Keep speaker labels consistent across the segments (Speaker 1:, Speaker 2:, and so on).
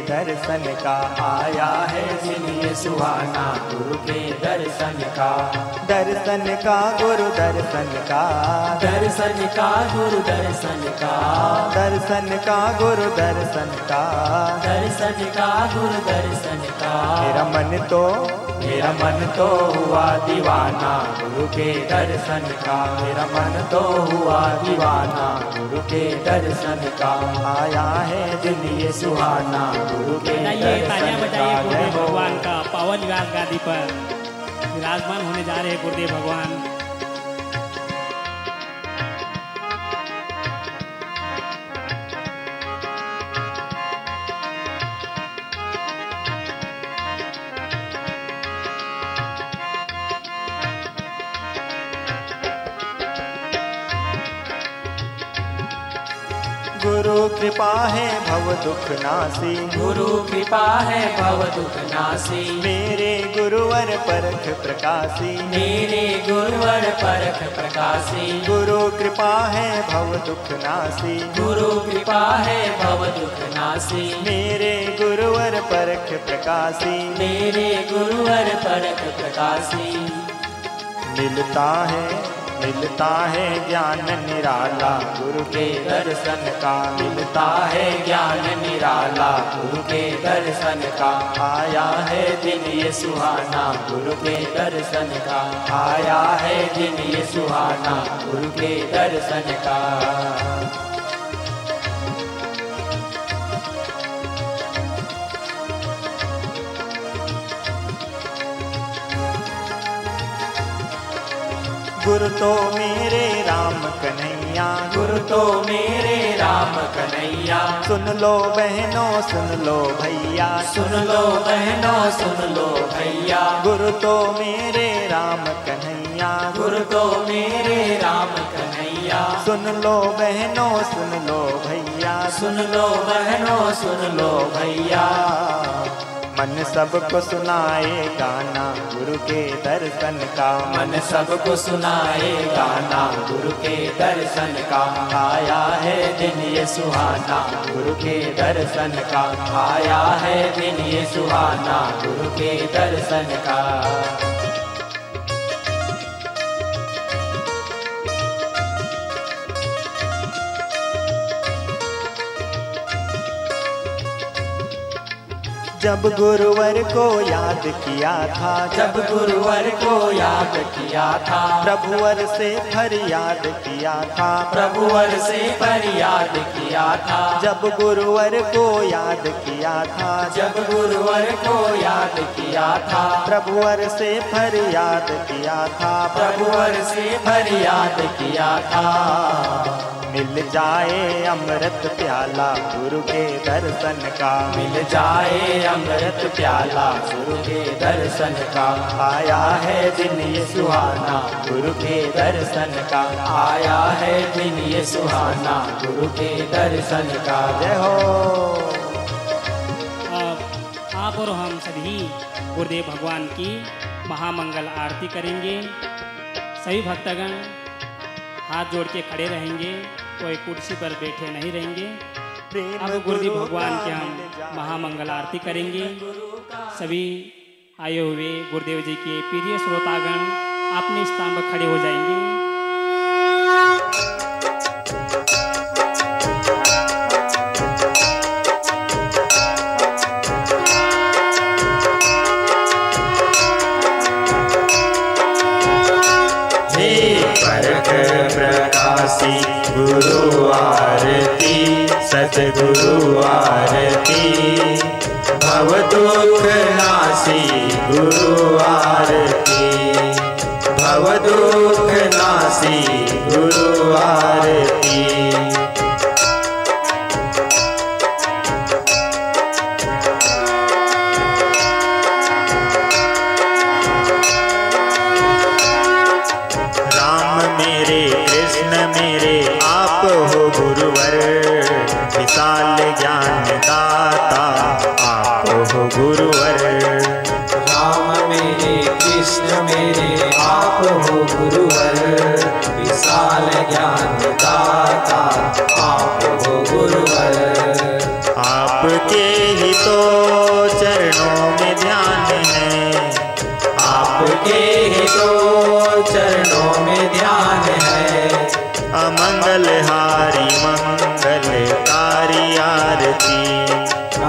Speaker 1: दर्शन का,
Speaker 2: आया है दिन ये सुहाना गुरु के दर्शन का।
Speaker 1: दर्शन का गुरु दर्शन का,
Speaker 2: दर्शन का गुरु दर्शन का,
Speaker 1: दर्शन का गुरु दर्शन का,
Speaker 2: दर्शन का गुरु दर्शन का।
Speaker 1: मेरा मन तो
Speaker 2: हुआ दीवाना गुरु के दर्शन का। मेरा मन तो हुआ दीवाना गुरु के दर्शन का। आया है दिन ये सुहाना गुरु के दर्शन का।
Speaker 3: गुरुदेव भगवान का पावन निवास गादी पर विराजमान होने जा रहे हैं गुरुदेव भगवान।
Speaker 1: गुरु कृपा है भव दुख नासी,
Speaker 2: गुरु कृपा है भव दुख नासी।
Speaker 1: मेरे गुरुवर परख प्रकाशी,
Speaker 2: मेरे गुरुवर परख प्रकाशी।
Speaker 1: गुरु कृपा है भव दुख नासी,
Speaker 2: गुरु कृपा है भव दुख नासी।
Speaker 1: मेरे गुरुवर परख प्रकाशी,
Speaker 2: मेरे गुरुवर परख प्रकाशी।
Speaker 1: मिलता है ज्ञान निराला गुरु के दर्शन का,
Speaker 2: मिलता है ज्ञान निराला गुरु के दर्शन का। आया है दिन ये सुहाना गुरु के दर्शन का। आया है दिन ये सुहाना गुरु के दर्शन का।
Speaker 1: गुरु तो मेरे राम कन्हैया,
Speaker 2: गुरु तो मेरे राम कन्हैया।
Speaker 1: सुन लो बहनों सुन लो भैया,
Speaker 2: सुन लो बहनों सुन लो भैया।
Speaker 1: गुरु तो मेरे राम कन्हैया,
Speaker 2: गुरु तो मेरे राम कन्हैया।
Speaker 1: सुन लो बहनों सुन लो भैया,
Speaker 2: सुन लो बहनों सुन लो भैया।
Speaker 1: मन सबको सुनाए गाना गुरु के दर्शन का,
Speaker 2: मन सबको सुनाए गाना गुरु के दर्शन का। आया है दिन ये सुहाना गुरु के दर्शन का। आया है दिन ये सुहाना गुरु के दर्शन का।
Speaker 1: जब गुरुवर को याद किया था,
Speaker 2: जब गुरुवर को याद किया था।
Speaker 1: प्रभुवर से फरियाद किया था,
Speaker 2: प्रभुवर से फरियाद किया था।
Speaker 1: जब गुरुवर को याद किया था,
Speaker 2: जब गुरुवर को याद किया था।
Speaker 1: प्रभुवर से फरियाद किया था,
Speaker 2: प्रभुवर से फरियाद किया था।
Speaker 1: मिल जाए अमृत प्याला गुरु के दर्शन का,
Speaker 2: मिल जाए अमृत प्याला गुरु के दर्शन का। आया है दिन ये सुहाना गुरु के दर्शन का। आया है दिन ये सुहाना गुरु के दर्शन का।
Speaker 1: जय हो।
Speaker 3: आप और हम सभी गुरुदेव भगवान की महामंगल आरती करेंगे। सभी भक्तगण हाथ जोड़ के खड़े रहेंगे, कोई कुर्सी पर बैठे नहीं रहेंगे। अब गुरुदेव भगवान की हम महामंगल आरती करेंगे। सभी आए हुए गुरुदेव जी के प्रिय श्रोतागण अपने स्थान पर खड़े हो जाएंगे।
Speaker 2: प्रकाशी गुरु आरती सतगुरु आरती। भव दुख नासी गुरु आरती। भव दुख नासी गुरु आरती। मेरे आप हो गुरुवर, विशाल ज्ञान दाता आप हो गुरुवर। राम मेरे कृष्ण मेरे आप हो गुरुवर, विशाल ज्ञान दाता आप हो गुरुवर। आपके ही
Speaker 1: ही तो चरणों में ध्यान है,
Speaker 2: आपके ही तो चरणों में ध्यान है।
Speaker 1: अमंगलहारी मंगलकारी आरती,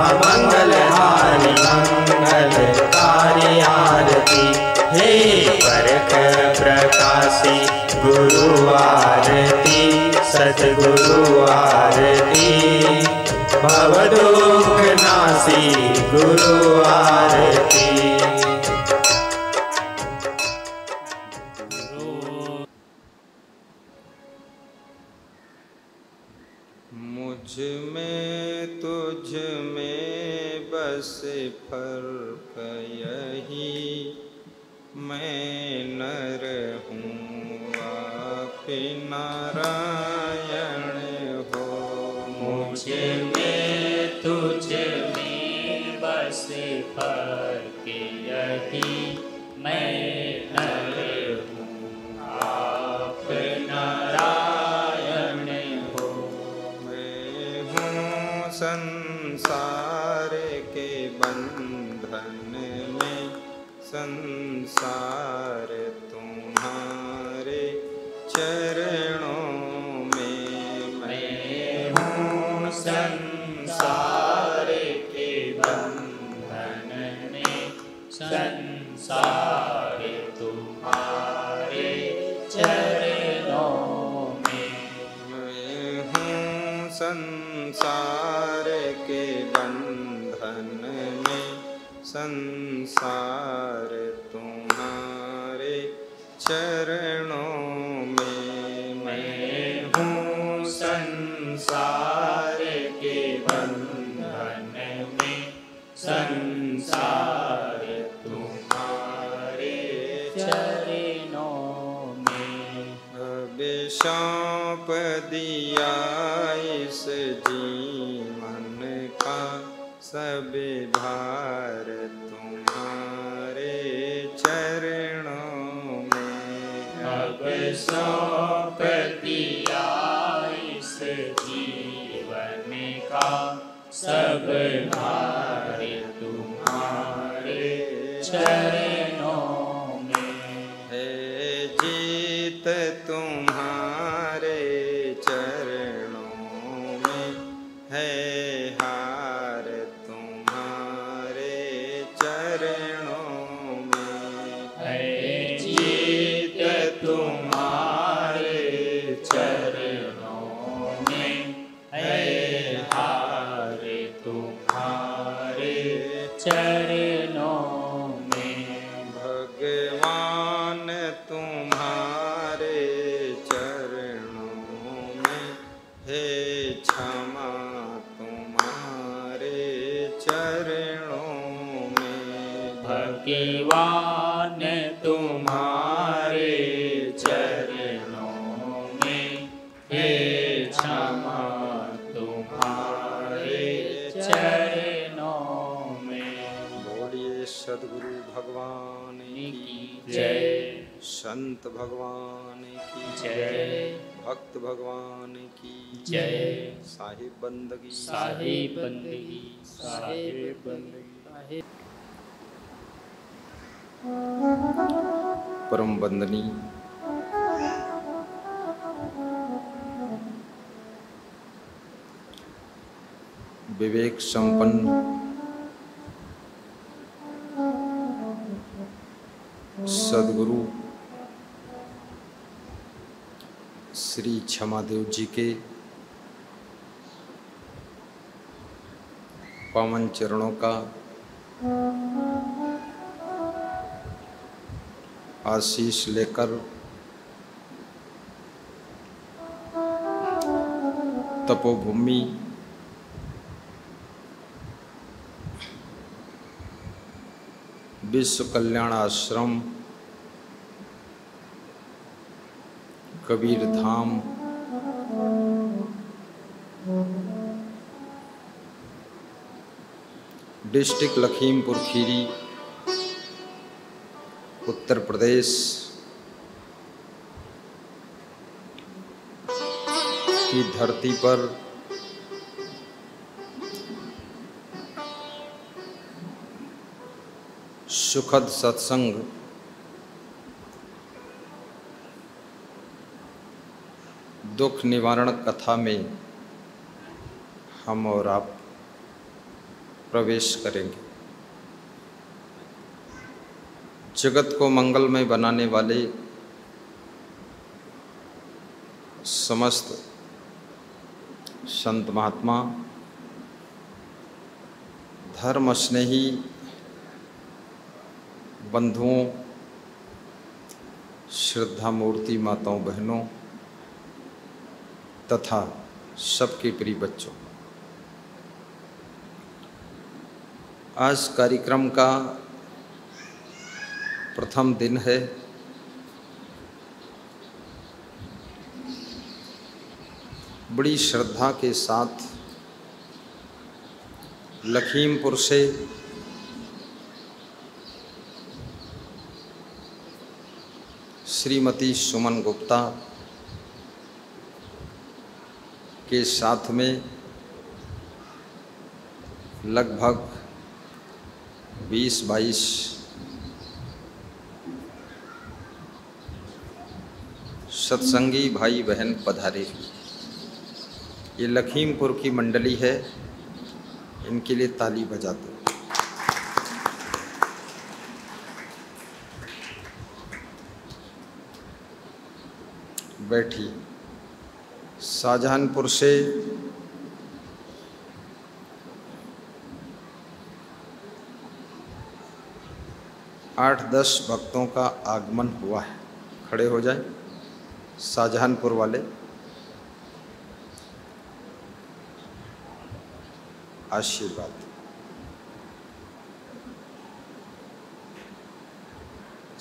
Speaker 2: अमंगलहारी मंगलकारी आरती।
Speaker 1: हे परख प्रकाशी गुरु आरती, सतगुरु आरती,
Speaker 2: भव दुख नासी
Speaker 1: गुरु आरती।
Speaker 4: मुझ में तुझ में बस फर्क यही, मैं नर हूँ आप नारायण हो।
Speaker 2: मुझ में तुझ में बस फर्क यही, मैं नर हूँ आप नारायण हो।
Speaker 4: मैं हूँ संसार के बंधन में, संसार तुम्हारे चरणों में।
Speaker 2: मैं हूँ संसार के बंधन में, संसार तुम्हारे चरणों में।
Speaker 4: मैं हूँ संसार के बंधन में, संसार तुम्हारे चरणों में।
Speaker 2: मैं हूँ संसार के बंधन में, संसार तुम्हारे चरणों में।
Speaker 4: अभिशाप दिया इस जीवन का, सब भार तुम्हारे चरणों में।
Speaker 2: अब सौंप दिया इस जीवन का, सब भार तुम्हारे चरणों में।
Speaker 4: है जीत तुम्हारे चरणों में, है हार तुम्हारे चरणों में।
Speaker 2: है जीत तुम्हारे चरणों में, है हार तुम्हारे चरणों में।
Speaker 4: भगवान तुम्हारे चरणों में, है क्षमा तुम्हारे चरणों में।
Speaker 2: भगवान तुम्हारे चरणों में, हे क्षमा तुम्हारे चरणों में।
Speaker 4: बोलिए सद्गुरु भगवान की
Speaker 2: जय,
Speaker 4: संत भगवान की
Speaker 2: जय,
Speaker 4: भक्त भगवान की
Speaker 2: जय।
Speaker 4: साहिब बंदगी,
Speaker 2: साहिब बंदगी, साहिब बंदगी।
Speaker 4: परम बंदनी विवेक संपन्न सद्गुरु श्री क्षमादेव जी के पावन चरणों का आशीष लेकर तपोभूमि विश्व कल्याण आश्रम कबीर धाम डिस्ट्रिक्ट लखीमपुर खीरी उत्तर प्रदेश की धरती पर सुखद सत्संग दुख निवारण कथा में हम और आप प्रवेश करेंगे। जगत को मंगलमय बनाने वाले समस्त संत महात्मा, धर्म स्नेही बंधुओं, श्रद्धा मूर्ति माताओं बहनों तथा सबके प्रिय बच्चों, आज कार्यक्रम का प्रथम दिन है। बड़ी श्रद्धा के साथ लखीमपुर से श्रीमती सुमन गुप्ता के साथ में लगभग 20-22 सत्संगी भाई बहन पधारे। ये लखीमपुर की मंडली है, इनके लिए ताली बजाते। बैठिए। शाहजहानपुर से आठ 10 भक्तों का आगमन हुआ है। खड़े हो जाएं शाहजहानपुर वाले। आशीर्वाद।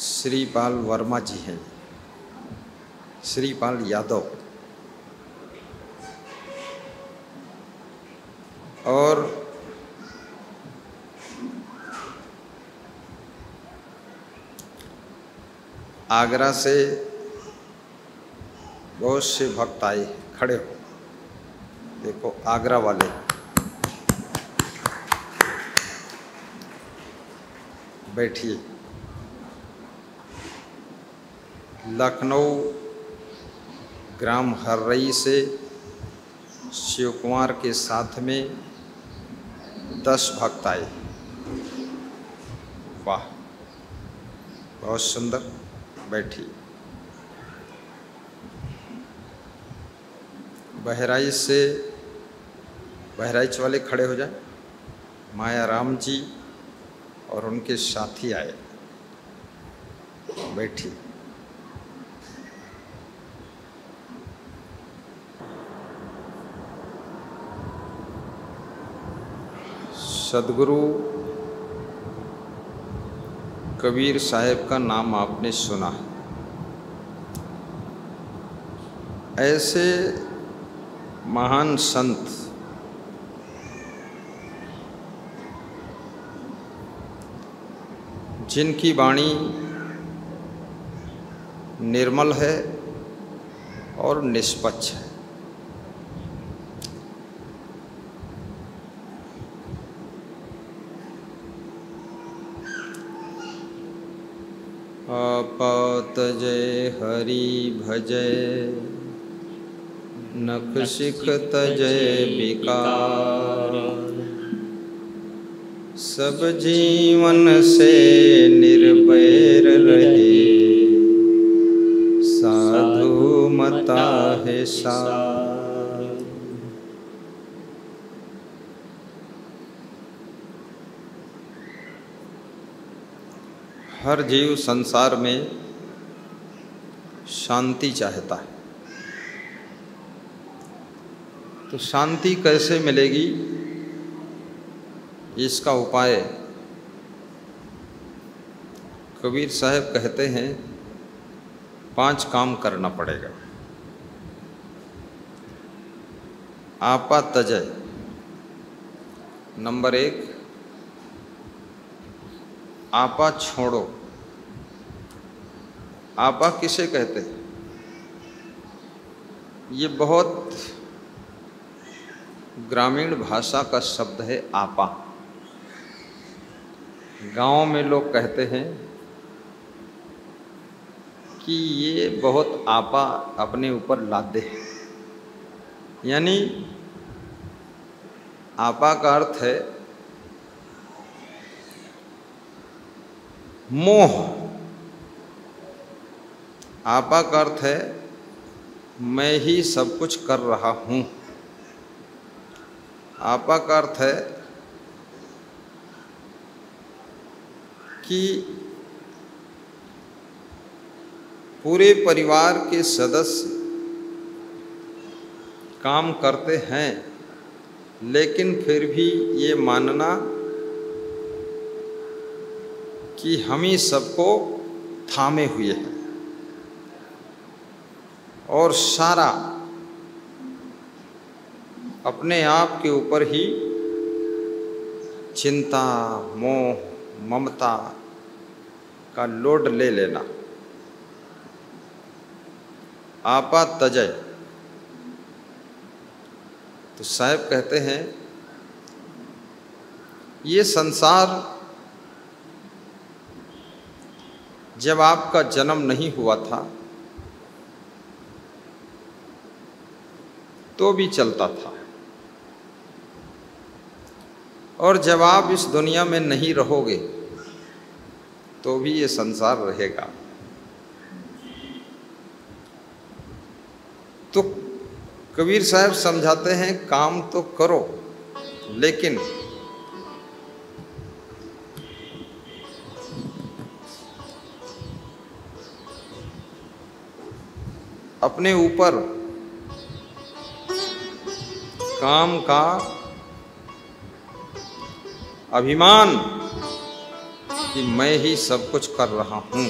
Speaker 4: श्रीपाल वर्मा जी हैं, श्रीपाल यादव और आगरा से बहुत से भक्त आए। खड़े हो, देखो आगरा वाले। बैठिए। लखनऊ ग्राम हर्रई से शिव कुमार के साथ में 10 भक्त आए। वाह, बहुत सुंदर। बैठिए। बहराइच से, बहराइच वाले खड़े हो जाए। माया राम जी और उनके साथी आए। बैठिए। सदगुरु कबीर साहब का नाम आपने सुना है। ऐसे महान संत जिनकी वाणी निर्मल है और निष्पक्ष है। आपात जय हरि भजय, नख शिख तजय विकार। सब जीवन से निर्वैर रहे, साधु मता है सार। हर जीव संसार में शांति चाहता है, तो शांति कैसे मिलेगी, इसका उपाय कबीर साहब कहते हैं 5 काम करना पड़ेगा। आपा तजय। नंबर 1, आपा छोड़ो। आपा किसे कहते हैं? ये बहुत ग्रामीण भाषा का शब्द है आपा। गांव में लोग कहते हैं कि ये बहुत आपा अपने ऊपर लादे हैं। यानी आपा का अर्थ है मोह। आपा का अर्थ है मैं ही सब कुछ कर रहा हूँ। आपा का अर्थ है कि पूरे परिवार के सदस्य काम करते हैं, लेकिन फिर भी ये मानना कि हम ही सबको थामे हुए हैं और सारा अपने आप के ऊपर ही चिंता, मोह, ममता का लोड ले लेना। आपा तजय। तो साहब कहते हैं ये संसार जब आपका जन्म नहीं हुआ था तो भी चलता था, और जब आप इस दुनिया में नहीं रहोगे तो भी ये संसार रहेगा। तो कबीर साहब समझाते हैं काम तो करो, लेकिन अपने ऊपर काम का अभिमान कि मैं ही सब कुछ कर रहा हूं,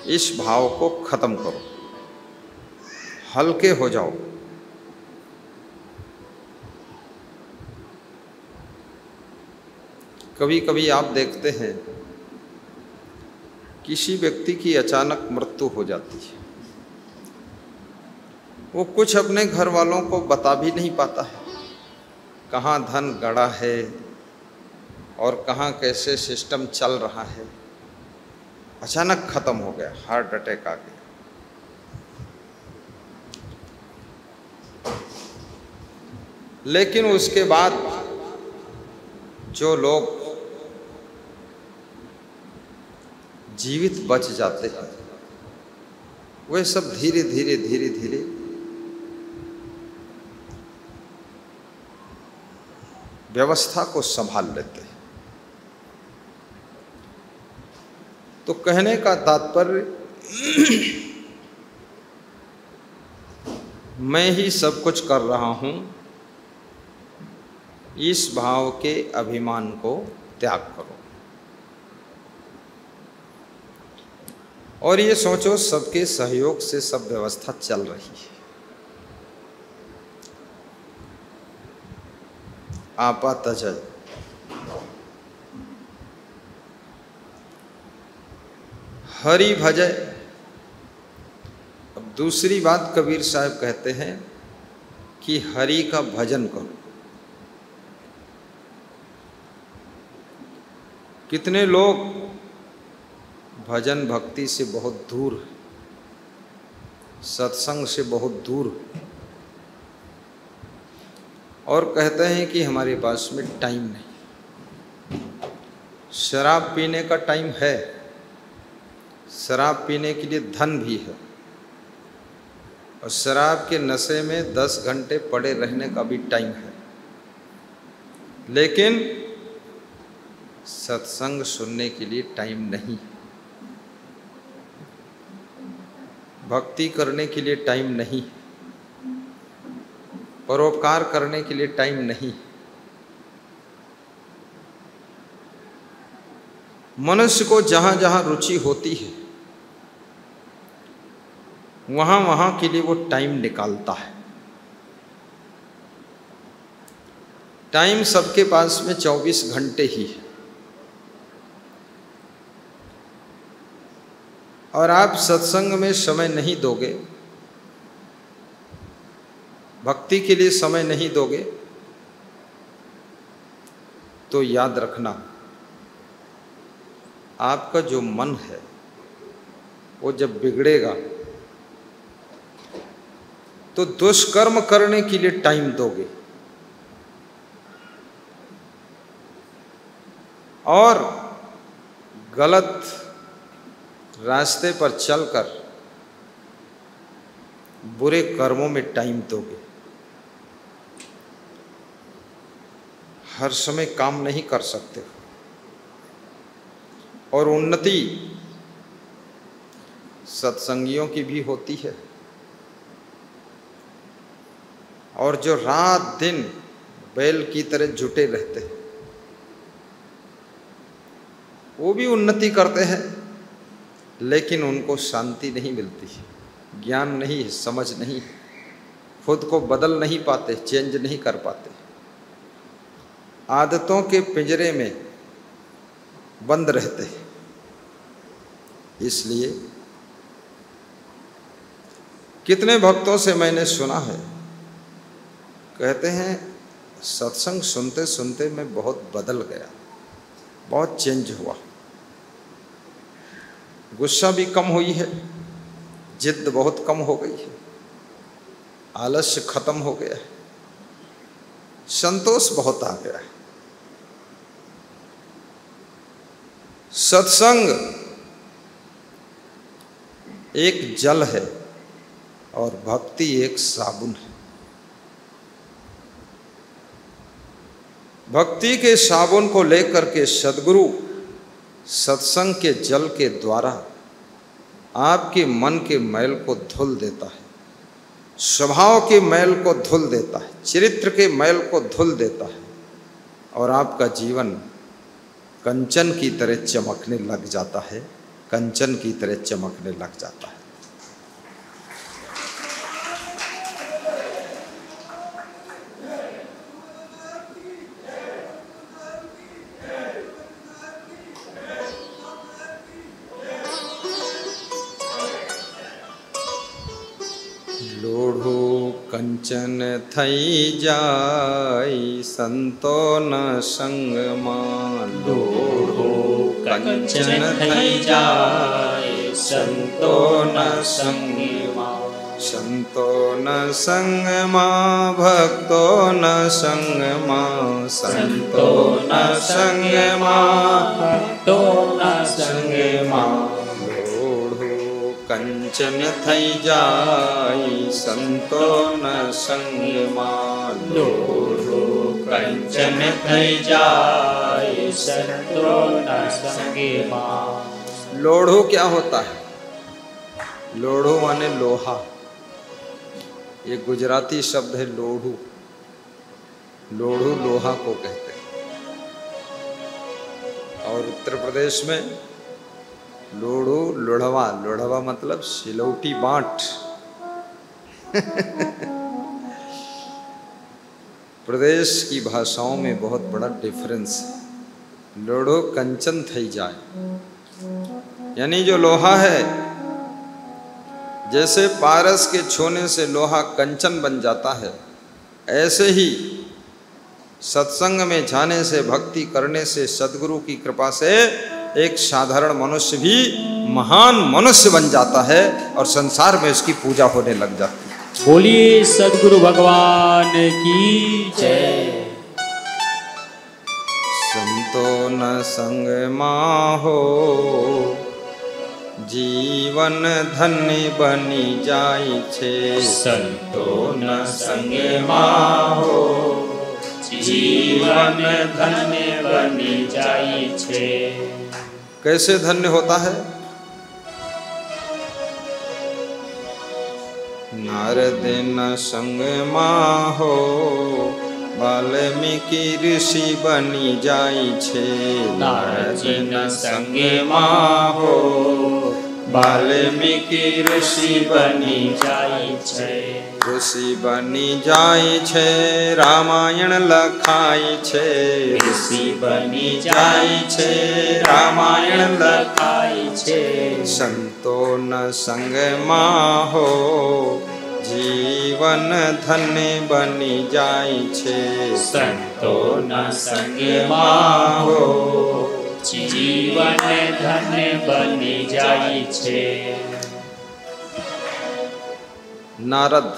Speaker 4: इस भाव को खत्म करो, हल्के हो जाओ। कभी कभी आप देखते हैं किसी व्यक्ति की अचानक मृत्यु हो जाती है, वो कुछ अपने घर वालों को बता भी नहीं पाता है, कहाँ धन गड़ा है और कहाँ कैसे सिस्टम चल रहा है। अचानक खत्म हो गया, हार्ट अटैक आ गया। लेकिन उसके बाद जो लोग जीवित बच जाते हैं वे सब धीरे धीरे धीरे धीरे व्यवस्था को संभाल लेते हैं। तो कहने का तात्पर्य मैं ही सब कुछ कर रहा हूं, इस भाव के अभिमान को त्याग करो और ये सोचो सबके सहयोग से सब व्यवस्था चल रही है। आपा तजय। हरि भजय। अब दूसरी बात कबीर साहब कहते हैं कि हरि का भजन करो। कितने लोग भजन भक्ति से बहुत दूर हैं, सत्संग से बहुत दूर हैं, और कहते हैं कि हमारे पास में टाइम नहीं। शराब पीने का टाइम है, शराब पीने के लिए धन भी है, और शराब के नशे में 10 घंटे पड़े रहने का भी टाइम है, लेकिन सत्संग सुनने के लिए टाइम नहीं, भक्ति करने के लिए टाइम नहीं, परोपकार करने के लिए टाइम नहीं। मनुष्य को जहाँ जहाँ रुचि होती है वहाँ वहाँ के लिए वो टाइम निकालता है। टाइम सबके पास में 24 घंटे ही है, और आप सत्संग में समय नहीं दोगे, भक्ति के लिए समय नहीं दोगे, तो याद रखना आपका जो मन है वो जब बिगड़ेगा तो दुष्कर्म करने के लिए टाइम दोगे और गलत रास्ते पर चलकर बुरे कर्मों में टाइम दोगे। हर समय काम नहीं कर सकते और उन्नति सत्संगियों की भी होती है और जो रात दिन बैल की तरह जुटे रहते हैं वो भी उन्नति करते हैं, लेकिन उनको शांति नहीं मिलती, ज्ञान नहीं है, समझ नहीं, खुद को बदल नहीं पाते, चेंज नहीं कर पाते, आदतों के पिंजरे में बंद रहते हैं। इसलिए कितने भक्तों से मैंने सुना है, कहते हैं सत्संग सुनते सुनते मैं बहुत बदल गया, बहुत चेंज हुआ, गुस्सा भी कम हुई है, जिद बहुत कम हो गई है, आलस्य खत्म हो गया है, संतोष बहुत आ गया है। सत्संग एक जल है और भक्ति एक साबुन है। भक्ति के साबुन को लेकर के सद्गुरु सत्संग के जल के द्वारा आपके मन के मैल को धुल देता है, स्वभाव के मैल को धुल देता है, चरित्र के मैल को धुल देता है और आपका जीवन कंचन की तरह चमकने लग जाता है, कंचन की तरह चमकने लग जाता है। लोढ़ो कंचन थई जाई संतो न संग मा,
Speaker 2: लोढ़ो कंचन थई जाई संतो न संग मा,
Speaker 4: संतो न संग मा भक्तो न संग मा, संतो न संग मा
Speaker 2: भक्तो न संग मा,
Speaker 4: कंचन थई जाई संतो न संग मा,
Speaker 2: लोढ़ो कंचन थई जाई संतो न संग मा।
Speaker 4: लोढ़ो क्या होता है? लोढ़ो माने लोहा, ये गुजराती शब्द है लोढ़ू। लोढ़ू लोहा को कहते हैं और उत्तर प्रदेश में लोढ़ू लोढ़वा, लोढ़वा मतलब सिलौटी बांट। प्रदेश की भाषाओं में बहुत बड़ा डिफरेंस है। लोढ़ो कंचन थई जाए यानी जो लोहा है, जैसे पारस के छूने से लोहा कंचन बन जाता है, ऐसे ही सत्संग में जाने से, भक्ति करने से, सद्गुरु की कृपा से एक साधारण मनुष्य भी महान मनुष्य बन जाता है और संसार में उसकी पूजा होने लग जाती है।
Speaker 2: बोलिए सद्गुरु भगवान की जय।
Speaker 4: संतो न संग माहो जीवन धन्य बनी जाई छे,
Speaker 2: संतो न संग माहो जीवन धन्य बनी जाई छे।
Speaker 4: कैसे धन्य होता है? नारद न संग माहो वाल्मीकि ऋषि बनी जाई छे,
Speaker 2: नारद न संग माहो वाल्मीकि ऋषि बनी जाई छे,
Speaker 4: ऋषि बनी जाई छे रामायण लखाई छे,
Speaker 2: ऋषि बनी जाई छे रामायण लखाई छे।
Speaker 4: संतो न संग माहो जीवन धन्य बनी जाई छे,
Speaker 2: संतो न संग माहो जीवन धन्य बनी जाई छे।
Speaker 4: नारद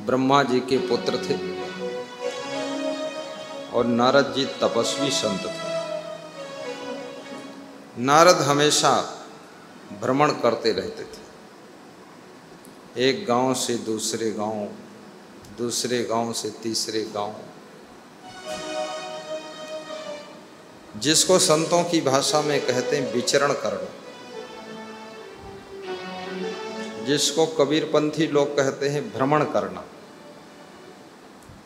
Speaker 4: ब्रह्मा जी के पुत्र थे और नारद जी तपस्वी संत थे। नारद हमेशा भ्रमण करते रहते थे, एक गांव से दूसरे गांव, दूसरे गांव से तीसरे गांव, जिसको संतों की भाषा में कहते हैं विचरण करना, जिसको कबीरपंथी लोग कहते हैं भ्रमण करना,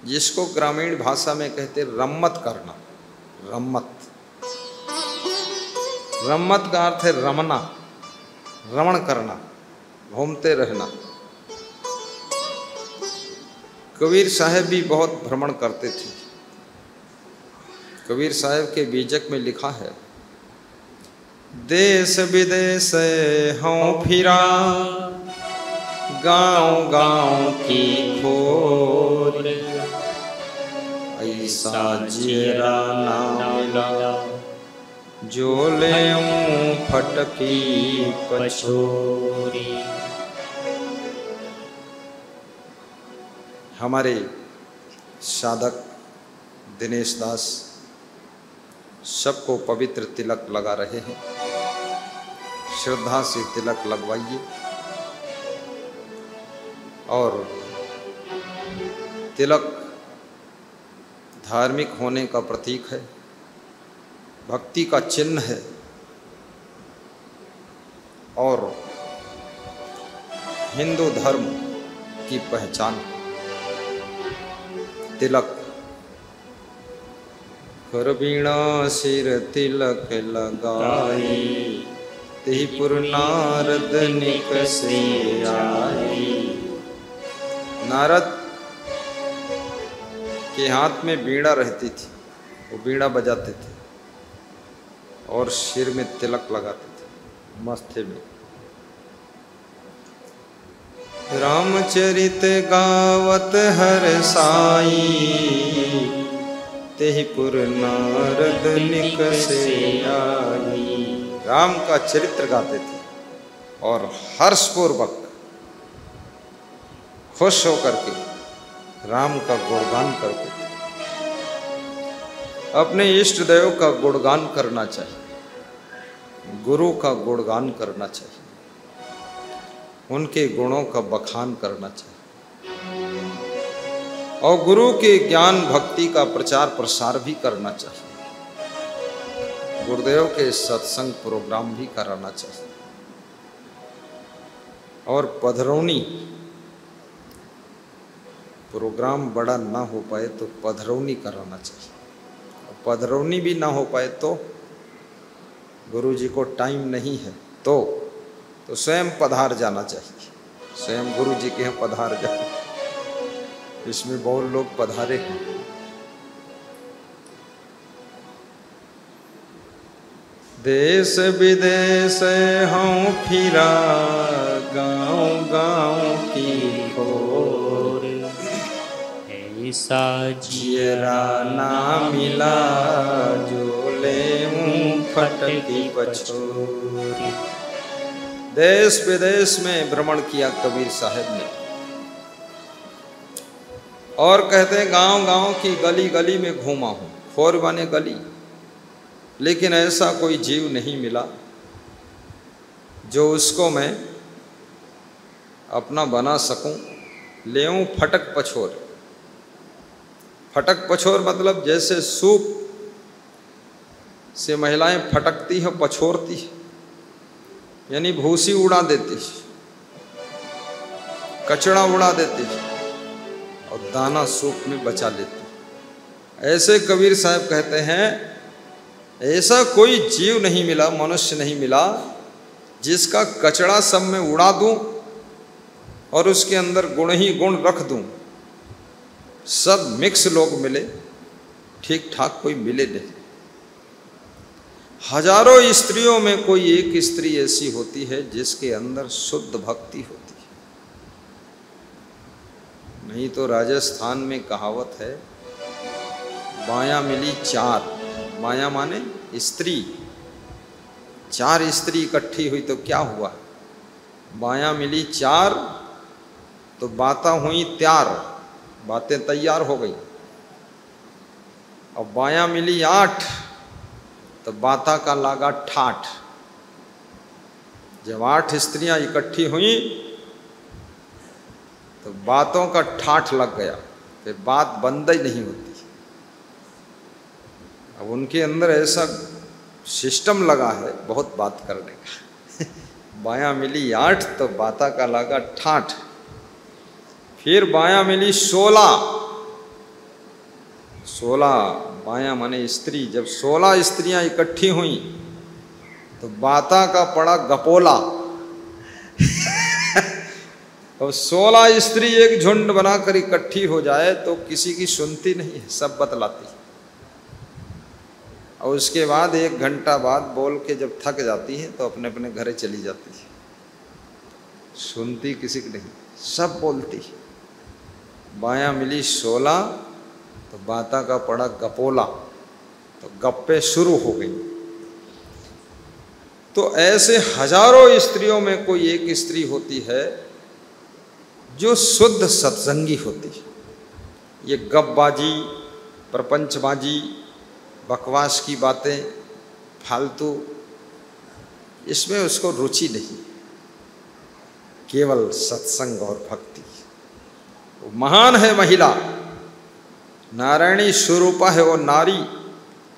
Speaker 4: जिसको ग्रामीण भाषा में कहते हैं रम्मत करना। रम्मत, रम्मत का अर्थ है रमना, रमण करना, घूमते रहना। कबीर साहब भी बहुत भ्रमण करते थे। कबीर साहब के बीजक में लिखा है, देश विदेश हों फिरा, गांव गांव की खोर, ऐसा जियरा ना मिला, जो लेऊं फटकी पछोरी। हमारे साधक दिनेश दास सबको पवित्र तिलक लगा रहे हैं, श्रद्धा से तिलक लगवाइए। और तिलक धार्मिक होने का प्रतीक है, भक्ति का चिन्ह है और हिंदू धर्म की पहचान। तिलक कर बीणा सिर तिलक लगाई, तेहि पुर नारद निकसे आई। नारद के हाथ में बीड़ा रहती थी, वो बीड़ा बजाते थे और सिर में तिलक लगाते थे, मस्ते में। रामचरित गावत हर साई, तेहि पुर नारद निकसे आई। राम का चरित्र गाते थे और हर्षपूर्वक खुश होकर के राम का गुणगान करते थे। अपने इष्ट देव का गुणगान करना चाहिए, गुरु का गुणगान करना चाहिए, उनके गुणों का बखान करना चाहिए और गुरु के ज्ञान भक्ति का प्रचार प्रसार भी करना चाहिए। गुरुदेव के सत्संग प्रोग्राम भी कराना चाहिए। और पधरौनी प्रोग्राम बड़ा ना हो पाए तो पधरौनी कराना चाहिए। पधरौनी भी ना हो पाए तो गुरु जी को टाइम नहीं है तो स्वयं पधार जाना चाहिए, स्वयं गुरु जी के यहाँ पधार जाए। इसमें बहुत लोग पधारे हैं। देश विदेश हों फिरा, गाँव गाँव की खोर,
Speaker 2: ऐसा
Speaker 4: जियरा ना मिला, जो लेऊं फटकी पछोरी। देश विदेश में भ्रमण किया कबीर साहब ने और कहते हैं गांव गांव की गली गली में घूमा हूँ, खोर बने गली, लेकिन ऐसा कोई जीव नहीं मिला जो उसको मैं अपना बना सकूं। लेऊं फटक पछोर। फटक पछोर मतलब जैसे सूप से महिलाएं फटकती हैं, पछोरती है, यानी भूसी उड़ा देती है, कचड़ा उड़ा देती है और दाना सूप में बचा लेती है। ऐसे कबीर साहब कहते हैं ऐसा कोई जीव नहीं मिला, मनुष्य नहीं मिला जिसका कचड़ा सब में उड़ा दूं और उसके अंदर गुण ही गुण रख दूं। सब मिक्स लोग मिले, ठीक ठाक कोई मिले नहीं। हजारों स्त्रियों में कोई एक स्त्री ऐसी होती है जिसके अंदर शुद्ध भक्ति होती है। नहीं तो राजस्थान में कहावत है, बायां मिली चार माया माने स्त्री। 4 स्त्री इकट्ठी हुई तो क्या हुआ? माया मिली 4 तो बातें हुई तैयार, बातें तैयार हो गई। अब माया मिली 8 तो बाता का लगा ठाठ। जब 8 स्त्रियां इकट्ठी हुई तो बातों का ठाठ लग गया, फिर बात बंद ही नहीं होती। अब उनके अंदर ऐसा सिस्टम लगा है बहुत बात करने का। बायां मिली 8 तो बाता का लगा ठाठ। फिर बायां मिली 16 बायां माने स्त्री। जब 16 स्त्रियां इकट्ठी हुई तो बाता का पड़ा गपोला। और 16 स्त्री एक झुंड बनाकर इकट्ठी हो जाए तो किसी की सुनती नहीं है, सब बतलाती। और उसके बाद 1 घंटा बाद बोल के जब थक जाती है तो अपने अपने घरे चली जाती है, सुनती किसी की नहीं, सब बोलती। बायां मिली 16 तो बाता का पड़ा गपोला, तो गप्पे शुरू हो गई। तो ऐसे हजारों स्त्रियों में कोई एक स्त्री होती है जो शुद्ध सत्संगी होती है। ये गपबाजी, प्रपंचबाजी, बकवास की बातें, फालतू, इसमें उसको रुचि नहीं, केवल सत्संग और भक्ति। वो महान है महिला, नारायणी स्वरूपा है, वो नारी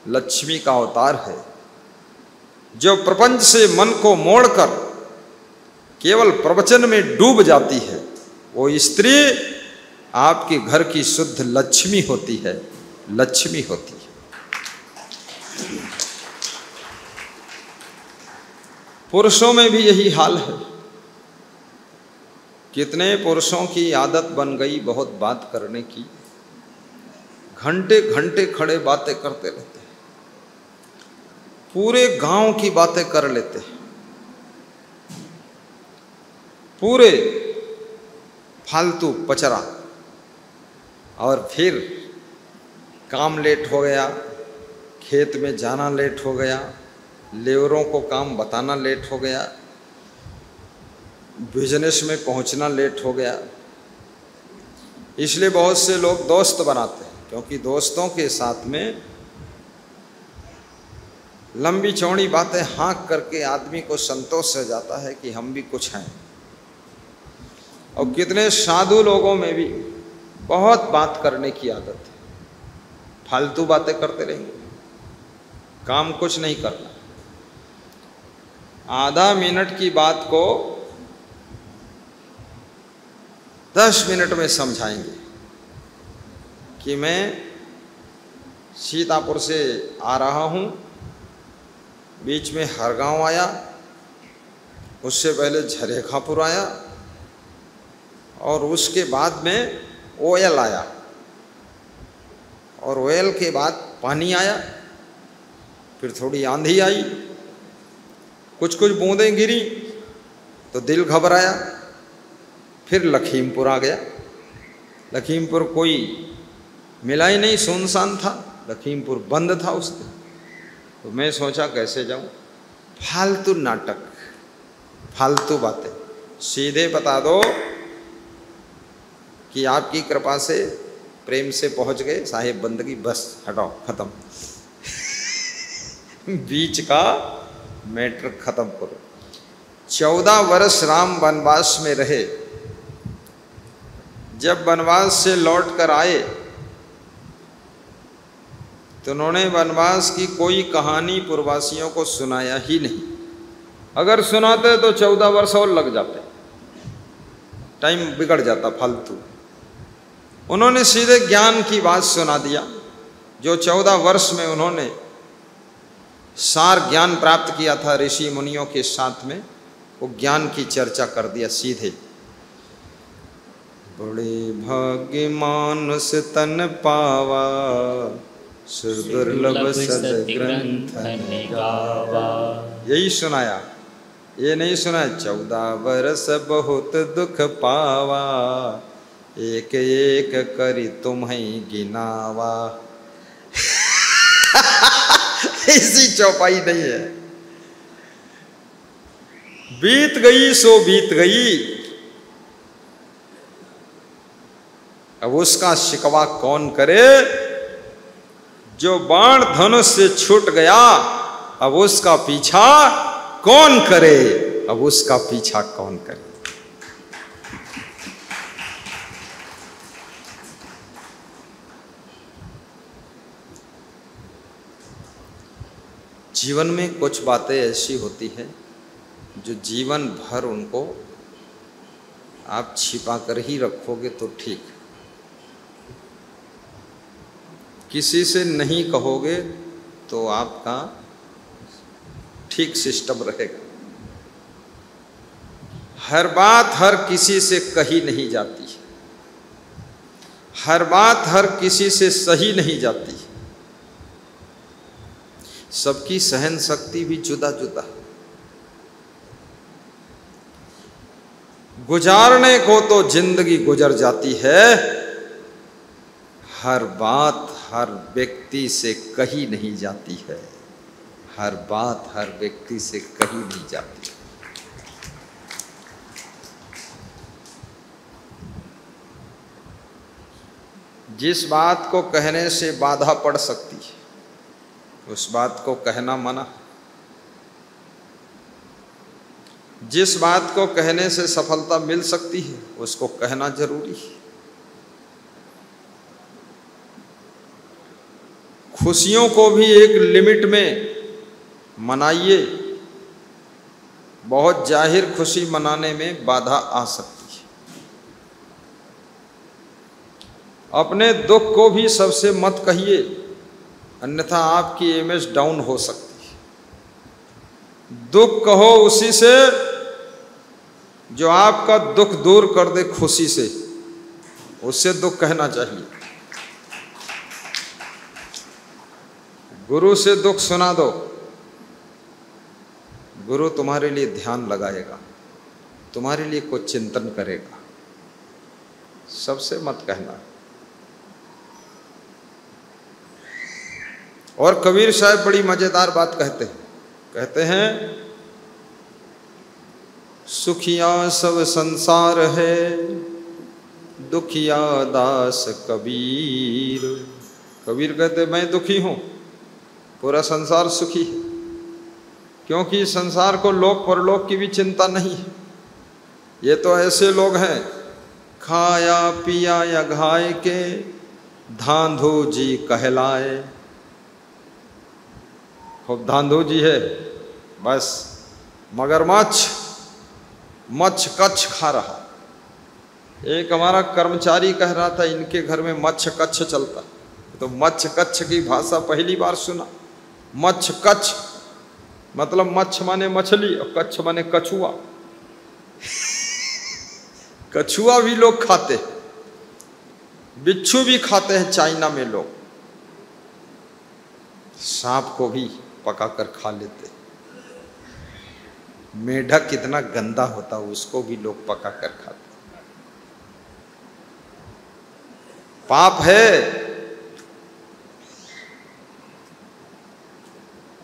Speaker 4: लक्ष्मी का अवतार है। जो प्रपंच से मन को मोड़कर केवल प्रवचन में डूब जाती है, वो स्त्री आपके घर की शुद्ध लक्ष्मी होती है, लक्ष्मी होती है। पुरुषों में भी यही हाल है। कितने पुरुषों की आदत बन गई बहुत बात करने की, घंटे घंटे खड़े बातें करते रहते हैं, पूरे गांव की बातें कर लेते हैं, पूरे फालतू पचरा। और फिर काम लेट हो गया, खेत में जाना लेट हो गया, लेबरों को काम बताना लेट हो गया, बिजनेस में पहुंचना लेट हो गया। इसलिए बहुत से लोग दोस्त बनाते हैं, क्योंकि दोस्तों के साथ में लंबी चौड़ी बातें हाँक करके आदमी को संतोष हो जाता है कि हम भी कुछ हैं। और कितने साधु लोगों में भी बहुत बात करने की आदत है, फालतू बातें करते रहेंगे, काम कुछ नहीं करना। आधा मिनट की बात को 10 मिनट में समझाएंगे कि मैं सीतापुर से आ रहा हूँ, बीच में हरगांव आया, उससे पहले झरेखापुर आया, और उसके बाद में ओयल आया, और ओयल के बाद पानी आया, फिर थोड़ी आंधी आई, कुछ कुछ बूंदें गिरी तो दिल घबराया। फिर लखीमपुर आ गया, लखीमपुर कोई मिला ही नहीं, सुनसान था, लखीमपुर बंद था उस दिन। तो मैं सोचा कैसे जाऊं, फालतू नाटक, फालतू बातें, सीधे बता दो कि आपकी कृपा से प्रेम से पहुंच गए, साहेब बंदगी, बस हटाओ, खत्म। बीच का मैटर खत्म करो। 14 वर्ष राम वनवास में रहे। जब वनवास से लौट कर आए तो उन्होंने वनवास की कोई कहानी पूर्ववासियों को सुनाया ही नहीं। अगर सुनाते तो 14 वर्ष और लग जाते, टाइम बिगड़ जाता फालतू। उन्होंने सीधे ज्ञान की बात सुना दिया, जो 14 वर्ष में उन्होंने सार ज्ञान प्राप्त किया था ऋषि मुनियों के साथ में, वो ज्ञान की चर्चा कर दिया सीधे। बड़े भाग्य मानुष तन पावा, सुदुर्लभ सद्ग्रंथ गावा। यही सुनाया, ये नहीं सुना 14 वर्ष बहुत दुख पावा, एक एक करी तुम्हें गिनावा। ऐसी चौपाई नहीं है। बीत गई सो बीत गई, अब उसका शिकवा कौन करे। जो बाण धनुष से छूट गया, अब उसका पीछा कौन करे, अब उसका पीछा कौन करे। जीवन में कुछ बातें ऐसी होती हैं जो जीवन भर उनको आप छिपा कर ही रखोगे तो ठीक, किसी से नहीं कहोगे तो आपका ठीक सिस्टम रहेगा। हर बात हर किसी से कही नहीं जाती, हर बात हर किसी से सही नहीं जाती, सबकी सहन शक्ति भी जुदा जुदा। गुजारने को तो जिंदगी गुजर जाती है, हर बात हर व्यक्ति से कही नहीं जाती है, हर बात हर व्यक्ति से कही नहीं जाती। जिस बात को कहने से बाधा पड़ सकती है उस बात को कहना मना, जिस बात को कहने से सफलता मिल सकती है उसको कहना जरूरी है। खुशियों को भी एक लिमिट में मनाइए, बहुत जाहिर खुशी मनाने में बाधा आ सकती है। अपने दुख को भी सबसे मत कहिए, अन्यथा आपकी इमेज डाउन हो सकती है। दुख कहो उसी से जो आपका दुख दूर कर दे खुशी से, उससे दुख कहना चाहिए। गुरु से दुख सुना दो, गुरु तुम्हारे लिए ध्यान लगाएगा, तुम्हारे लिए कुछ चिंतन करेगा, सबसे मत कहना। और कबीर साहब बड़ी मजेदार बात कहते हैं सुखिया सब संसार है, दुखिया दास कबीर। कबीर कहते मैं दुखी हूं, पूरा संसार सुखी है, क्योंकि संसार को लोक परलोक की भी चिंता नहीं है। ये तो ऐसे लोग हैं खाया पिया या घाय के धांधू जी कहलाए। खूब धांधू जी है, बस मगरमच्छ मच्छ कच्छ खा रहा। एक हमारा कर्मचारी कह रहा था इनके घर में मच्छ कच्छ चलता, तो मच्छ कच्छ की भाषा पहली बार सुना। मच्छ कच्छ मतलब मच्छ माने मछली और कच्छ माने कछुआ। कछुआ भी लोग खाते, बिच्छू भी खाते हैं चाइना में लोग, सांप को भी पका कर खा लेते। मेढक कितना गंदा होता उसको भी लोग पका कर खाते। पाप है।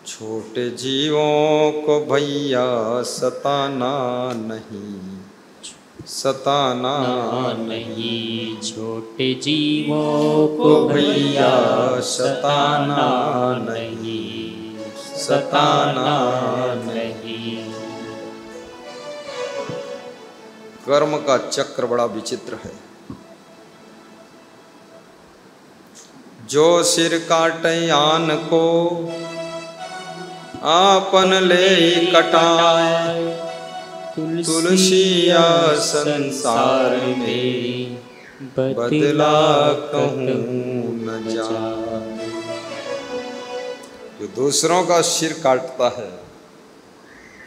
Speaker 4: छोटे जीवों को भैया सताना नहीं, सताना
Speaker 2: नहीं, छोटे जीवों को भैया सताना नहीं, सताना नहीं।
Speaker 4: कर्म का चक्र बड़ा विचित्र है। जो सिर काटे आन को आपन ले कटाए, तुलसिया संसार में बदला कहूँ न जाए। जो दूसरों का सिर काटता है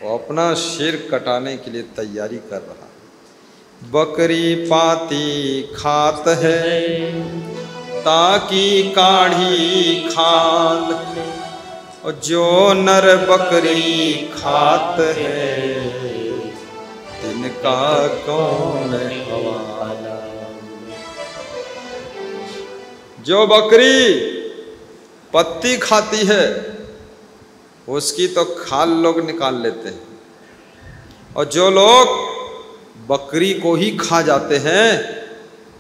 Speaker 4: वो अपना सिर कटाने के लिए तैयारी कर रहा है। बकरी पाती खात है ताकि काढ़ी खाल, और जो नर बकरी खात है तिनका कौन हवाला। जो बकरी पत्ती खाती है उसकी तो खाल लोग निकाल लेते हैं, और जो लोग बकरी को ही खा जाते हैं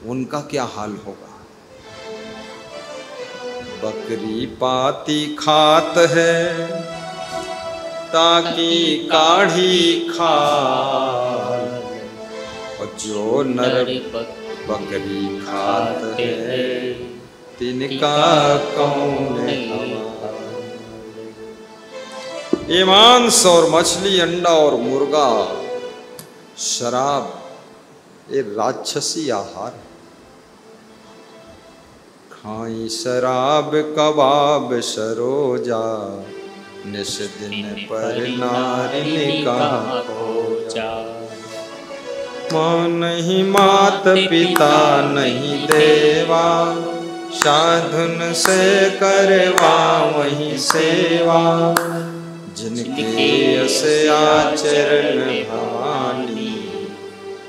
Speaker 4: उनका क्या हाल होगा। बकरी पाती खात है ताकि काढ़ी खाल, और जो नर बकरी खात है तिनका कौन हवाल। ये मांस और मछली, अंडा और मुर्गा, शराब, ये राक्षसी आहार। खाई शराब कबाब सरोजा, निस दिन पर नारी का खोजा। माँ नहीं मात पिता नहीं देवा, साधुन से करवा वही सेवा। जिनके यश आचरण भवानी,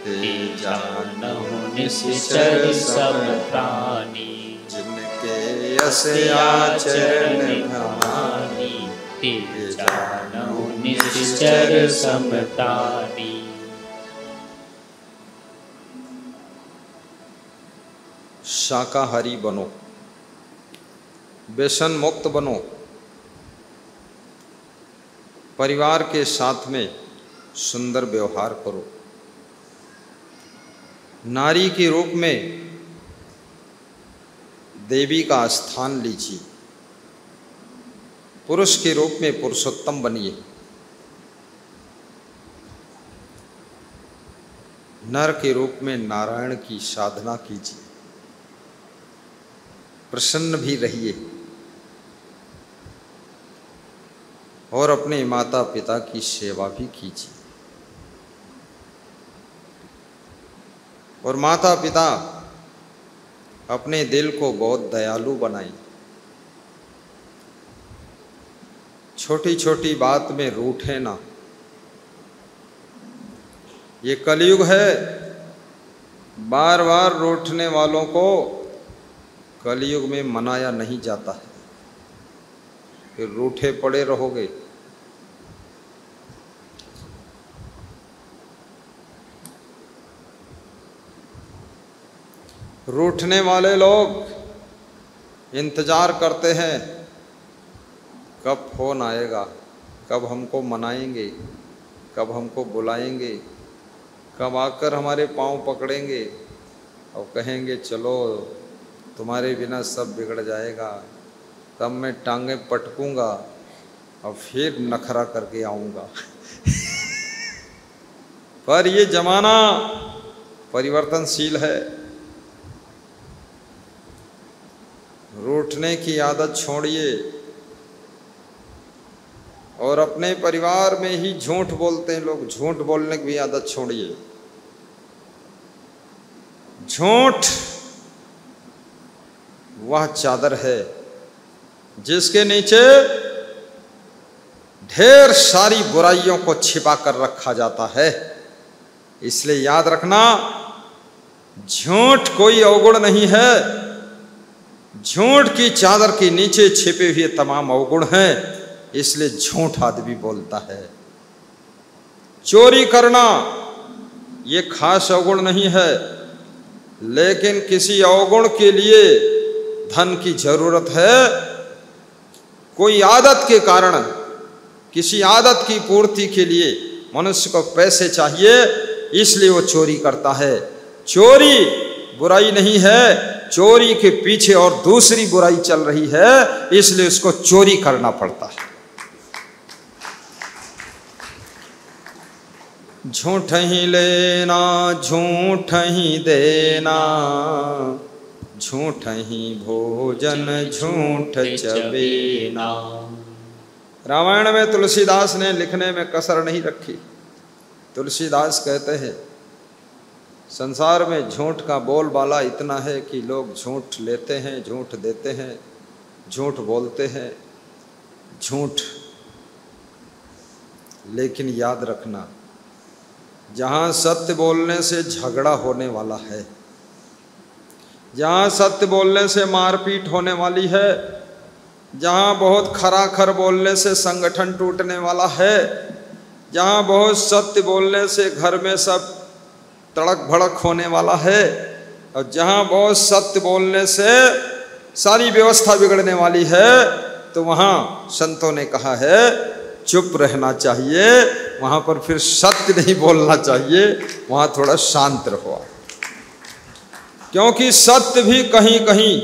Speaker 4: ते जानहु निश्चर सब प्राणी। जिनके यश आचरण भवानी, ते जानहु निश्चर सब प्राणी। शाकाहारी बनो, व्यसन मुक्त बनो, परिवार के साथ में सुंदर व्यवहार करो। नारी के रूप में देवी का स्थान लीजिए, पुरुष के रूप में पुरुषोत्तम बनिए। नर के रूप में नारायण की साधना कीजिए, प्रसन्न भी रहिए, और अपने माता पिता की सेवा भी कीजिए। और माता पिता अपने दिल को बहुत दयालु बनाएं। छोटी छोटी बात में रूठे ना। ये कलयुग है, बार बार रूठने वालों को कलयुग में मनाया नहीं जाता है, फिर रूठे पड़े रहोगे। रूठने वाले लोग इंतजार करते हैं कब फोन आएगा, कब हमको मनाएंगे, कब हमको बुलाएंगे, कब आकर हमारे पांव पकड़ेंगे और कहेंगे चलो तुम्हारे बिना सब बिगड़ जाएगा। तब मैं टांगे पटकूंगा और फिर नखरा करके आऊँगा। पर ये जमाना परिवर्तनशील है। रूठने की आदत छोड़िए और अपने परिवार में ही झूठ बोलते हैं लोग, झूठ बोलने की भी आदत छोड़िए। झूठ वह चादर है जिसके नीचे ढेर सारी बुराइयों को छिपा कर रखा जाता है। इसलिए याद रखना, झूठ कोई अवगुण नहीं है। झूठ की चादर के नीचे छिपे हुए तमाम अवगुण हैं, इसलिए झूठ आदमी बोलता है। चोरी करना ये खास अवगुण नहीं है, लेकिन किसी अवगुण के लिए धन की जरूरत है। कोई आदत के कारण, किसी आदत की पूर्ति के लिए मनुष्य को पैसे चाहिए, इसलिए वो चोरी करता है। चोरी बुराई नहीं है, चोरी के पीछे और दूसरी बुराई चल रही है, इसलिए उसको चोरी करना पड़ता है। झूठ ही लेना झूठ ही देना, झूठ ही भोजन झूठ चबेना। रामायण में तुलसीदास ने लिखने में कसर नहीं रखी। तुलसीदास कहते हैं संसार में झूठ का बोलबाला इतना है कि लोग झूठ लेते हैं, झूठ देते हैं, झूठ बोलते हैं, झूठ। लेकिन याद रखना, जहाँ सत्य बोलने से झगड़ा होने वाला है, जहाँ सत्य बोलने से मारपीट होने वाली है, जहाँ बहुत खराखर बोलने से संगठन टूटने वाला है, जहाँ बहुत सत्य बोलने से घर में सब तड़क भड़क होने वाला है, और जहाँ बहुत सत्य बोलने से सारी व्यवस्था बिगड़ने वाली है, तो वहाँ संतों ने कहा है चुप रहना चाहिए, वहाँ पर फिर सत्य नहीं बोलना चाहिए, वहाँ थोड़ा शांत रहो। क्योंकि सत्य भी कहीं कहीं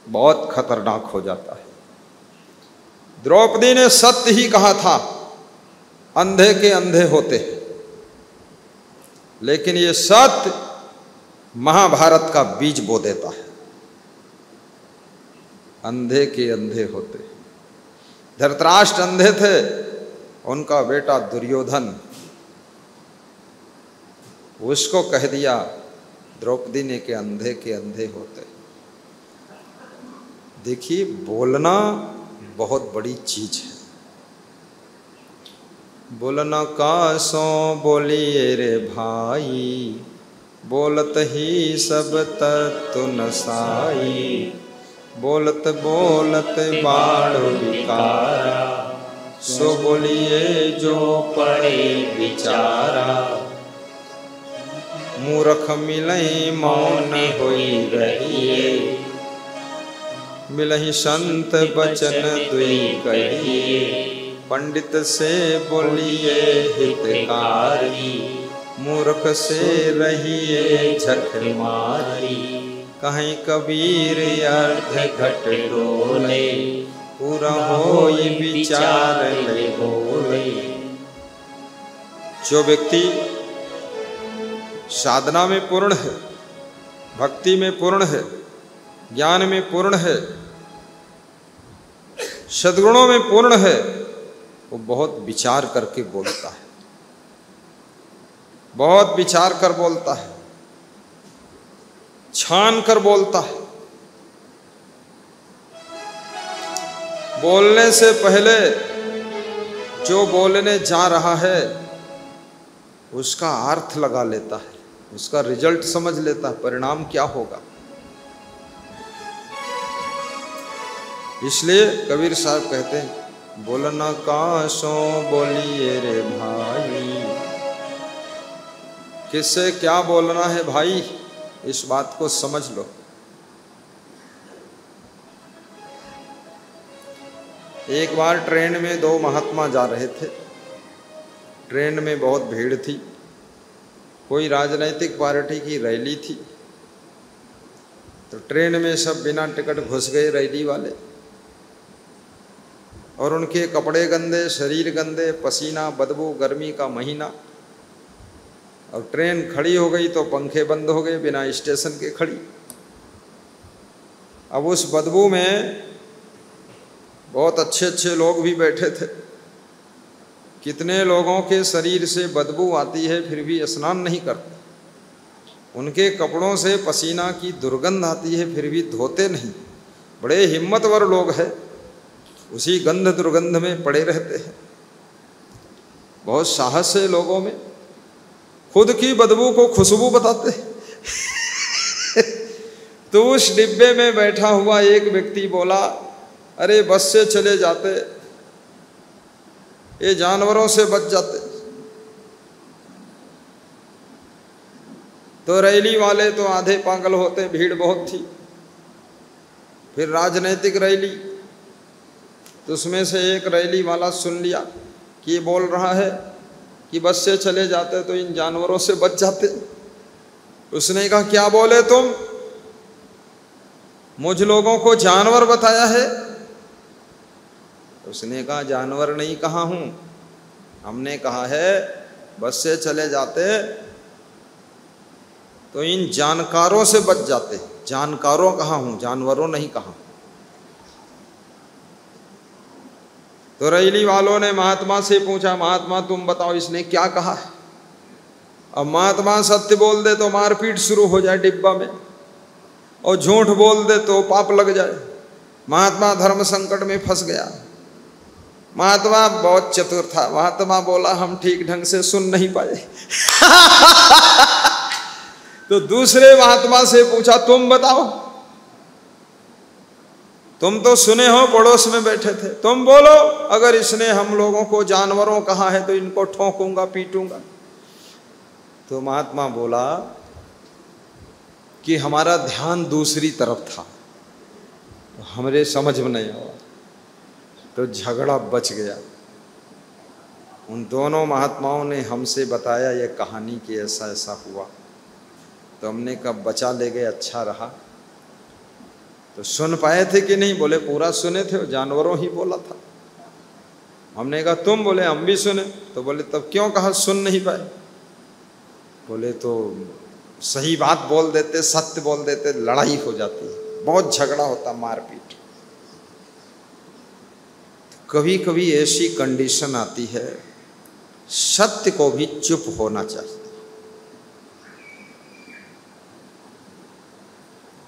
Speaker 4: बहुत खतरनाक हो जाता है। द्रौपदी ने सत्य ही कहा था, अंधे के अंधे होते हैं, लेकिन ये सत्य महाभारत का बीज बो देता है। अंधे के अंधे होते। धृतराष्ट्र अंधे थे, उनका बेटा दुर्योधन, उसको कह दिया द्रौपदी ने के अंधे होते। देखिए, बोलना बहुत बड़ी चीज है। बोलना का सो बोलिए रे भाई, बोलत ही सब तत्व नसाई, बोलत बोलत बाण विकारा, सो बोलिए जो पड़े विचारा, मूर्ख मिलई मौन होई रहिए, मिलहि संत बचन दुई कहिए, पंडित से बोलिए हितकारी, मूर्ख से रहिए झक मारी, कहीं कबीर अर्थ घट डोले, पूरा होई विचार ले बोले। जो व्यक्ति साधना में पूर्ण है, भक्ति में पूर्ण है, ज्ञान में पूर्ण है, सद्गुणों में पूर्ण है, वो बहुत विचार करके बोलता है, बहुत विचार कर बोलता है, छान कर बोलता है। बोलने से पहले जो बोलने जा रहा है उसका अर्थ लगा लेता है, उसका रिजल्ट समझ लेता है, परिणाम क्या होगा। इसलिए कबीर साहब कहते हैं, बोलना का सो बोलिए रे भाई। किससे क्या बोलना है भाई, इस बात को समझ लो। एक बार ट्रेन में दो महात्मा जा रहे थे। ट्रेन में बहुत भीड़ थी, कोई राजनीतिक पार्टी की रैली थी, तो ट्रेन में सब बिना टिकट घुस गए रैली वाले, और उनके कपड़े गंदे, शरीर गंदे, पसीना, बदबू, गर्मी का महीना, और ट्रेन खड़ी हो गई तो पंखे बंद हो गए बिना स्टेशन के खड़ी। अब उस बदबू में बहुत अच्छे अच्छे लोग भी बैठे थे। कितने लोगों के शरीर से बदबू आती है फिर भी स्नान नहीं करते, उनके कपड़ों से पसीना की दुर्गंध आती है फिर भी धोते नहीं। बड़े हिम्मतवर लोग हैं, उसी गंध दुर्गंध में पड़े रहते हैं। बहुत साहस है लोगों में, खुद की बदबू को खुशबू बताते तो उस डिब्बे में बैठा हुआ एक व्यक्ति बोला, अरे बस से चले जाते, ये जानवरों से बच जाते। तो रैली वाले तो आधे पागल होते, भीड़ बहुत थी। फिर राजनीतिक रैली, तो उसमें से एक रैली वाला सुन लिया कि ये बोल रहा है कि बस से चले जाते तो इन जानवरों से बच जाते। उसने कहा, क्या बोले तुम, मुझ लोगों को जानवर बताया है? उसने कहा, जानवर नहीं कहा हूं, हमने कहा है बस से चले जाते तो इन जानकारों से बच जाते। जानकारों कहा हूं, जानवरों नहीं कहा। तो रैली वालों ने महात्मा से पूछा, महात्मा तुम बताओ इसने क्या कहा है? अब महात्मा सत्य बोल दे तो मारपीट शुरू हो जाए डिब्बा में, और झूठ बोल दे तो पाप लग जाए। महात्मा धर्म संकट में फंस गया। महात्मा बहुत चतुर था, महात्मा बोला हम ठीक ढंग से सुन नहीं पाए तो दूसरे महात्मा से पूछा, तुम बताओ। तुम तो सुने हो, पड़ोस में बैठे थे, तुम बोलो अगर इसने हम लोगों को जानवरों कहा है तो इनको ठोकूंगा, पीटूंगा। तो महात्मा बोला कि हमारा ध्यान दूसरी तरफ था, तो हमरे समझ में नहीं आया, तो झगड़ा बच गया। उन दोनों महात्माओं ने हमसे बताया ये कहानी कि ऐसा ऐसा हुआ, तो हमने कहा बचा ले गए, अच्छा रहा। तो सुन पाए थे कि नहीं? बोले पूरा सुने थे, जानवरों ही बोला था। हमने कहा तुम? बोले हम भी सुने। तो बोले तब क्यों कहा सुन नहीं पाए? बोले तो सही बात बोल देते, सत्य बोल देते, लड़ाई हो जाती है, बहुत झगड़ा होता, मारपीट। कभी कभी ऐसी कंडीशन आती है, सत्य को भी चुप होना चाहिए,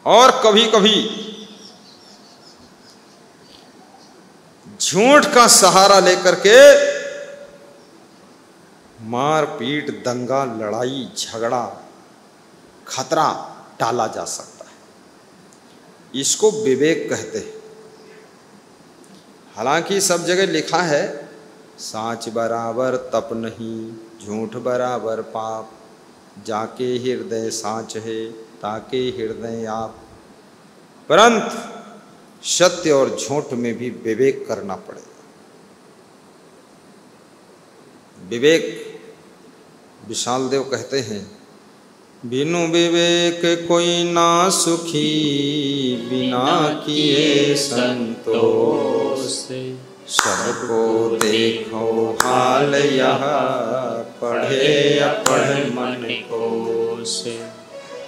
Speaker 4: और कभी कभी झूठ का सहारा लेकर के मारपीट, दंगा, लड़ाई, झगड़ा, खतरा टाला जा सकता है। इसको विवेक कहते हैं। हालांकि सब जगह लिखा है साच बराबर तप नहीं, झूठ बराबर पाप, जाके हृदय साच है ताके हृदय आप। परंतु सत्य और झूठ में भी विवेक करना पड़ेगा। विवेक, विशाल देव कहते हैं, बिनु विवेक कोई ना सुखी, बिना किए संतोष, सबको देखो हाल यह, पढ़े अपढ़ मन को से।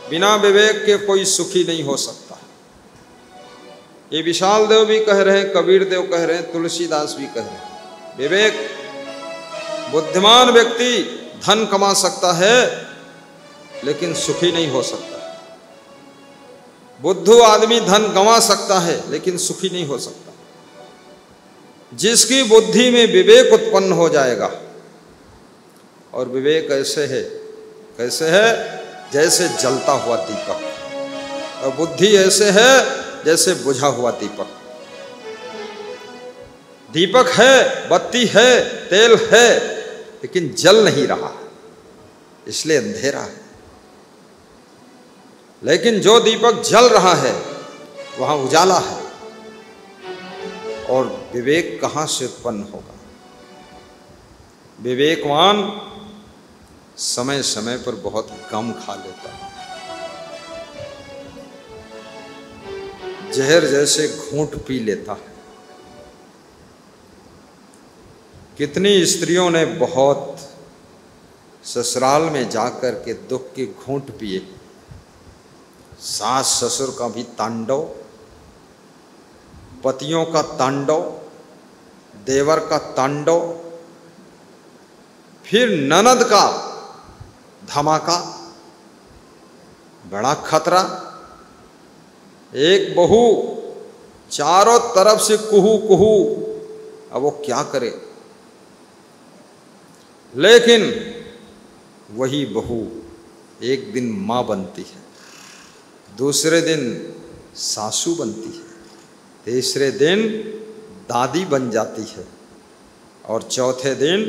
Speaker 4: बिना विवेक के कोई सुखी नहीं हो सकता। ये विशाल देव भी कह रहे हैं, कबीर देव कह रहे हैं, तुलसीदास भी कह रहे हैं। विवेक, बुद्धिमान व्यक्ति धन कमा सकता है लेकिन सुखी नहीं हो सकता। बुद्धू आदमी धन कमा सकता है लेकिन सुखी नहीं हो सकता। जिसकी बुद्धि में विवेक उत्पन्न हो जाएगा, और विवेक ऐसे है, कैसे है? जैसे जलता हुआ दीपक, और बुद्धि ऐसे है जैसे बुझा हुआ दीपक। दीपक है, बत्ती है, तेल है, लेकिन जल नहीं रहा, इसलिए अंधेरा है। लेकिन जो दीपक जल रहा है वहां उजाला है। और विवेक कहां से उत्पन्न होगा? विवेकवान समय समय पर बहुत गम खा लेता है, जहर जैसे घूंट पी लेता है। कितनी स्त्रियों ने बहुत ससुराल में जाकर के दुख के घूंट पिए। सास ससुर का भी तांडव, पतियों का तांडव, देवर का तांडव, फिर ननद का धमाका, बड़ा खतरा। एक बहू चारों तरफ से कुहू कुहू, अब वो क्या करे? लेकिन वही बहू एक दिन मां बनती है, दूसरे दिन सासू बनती है, तीसरे दिन दादी बन जाती है, और चौथे दिन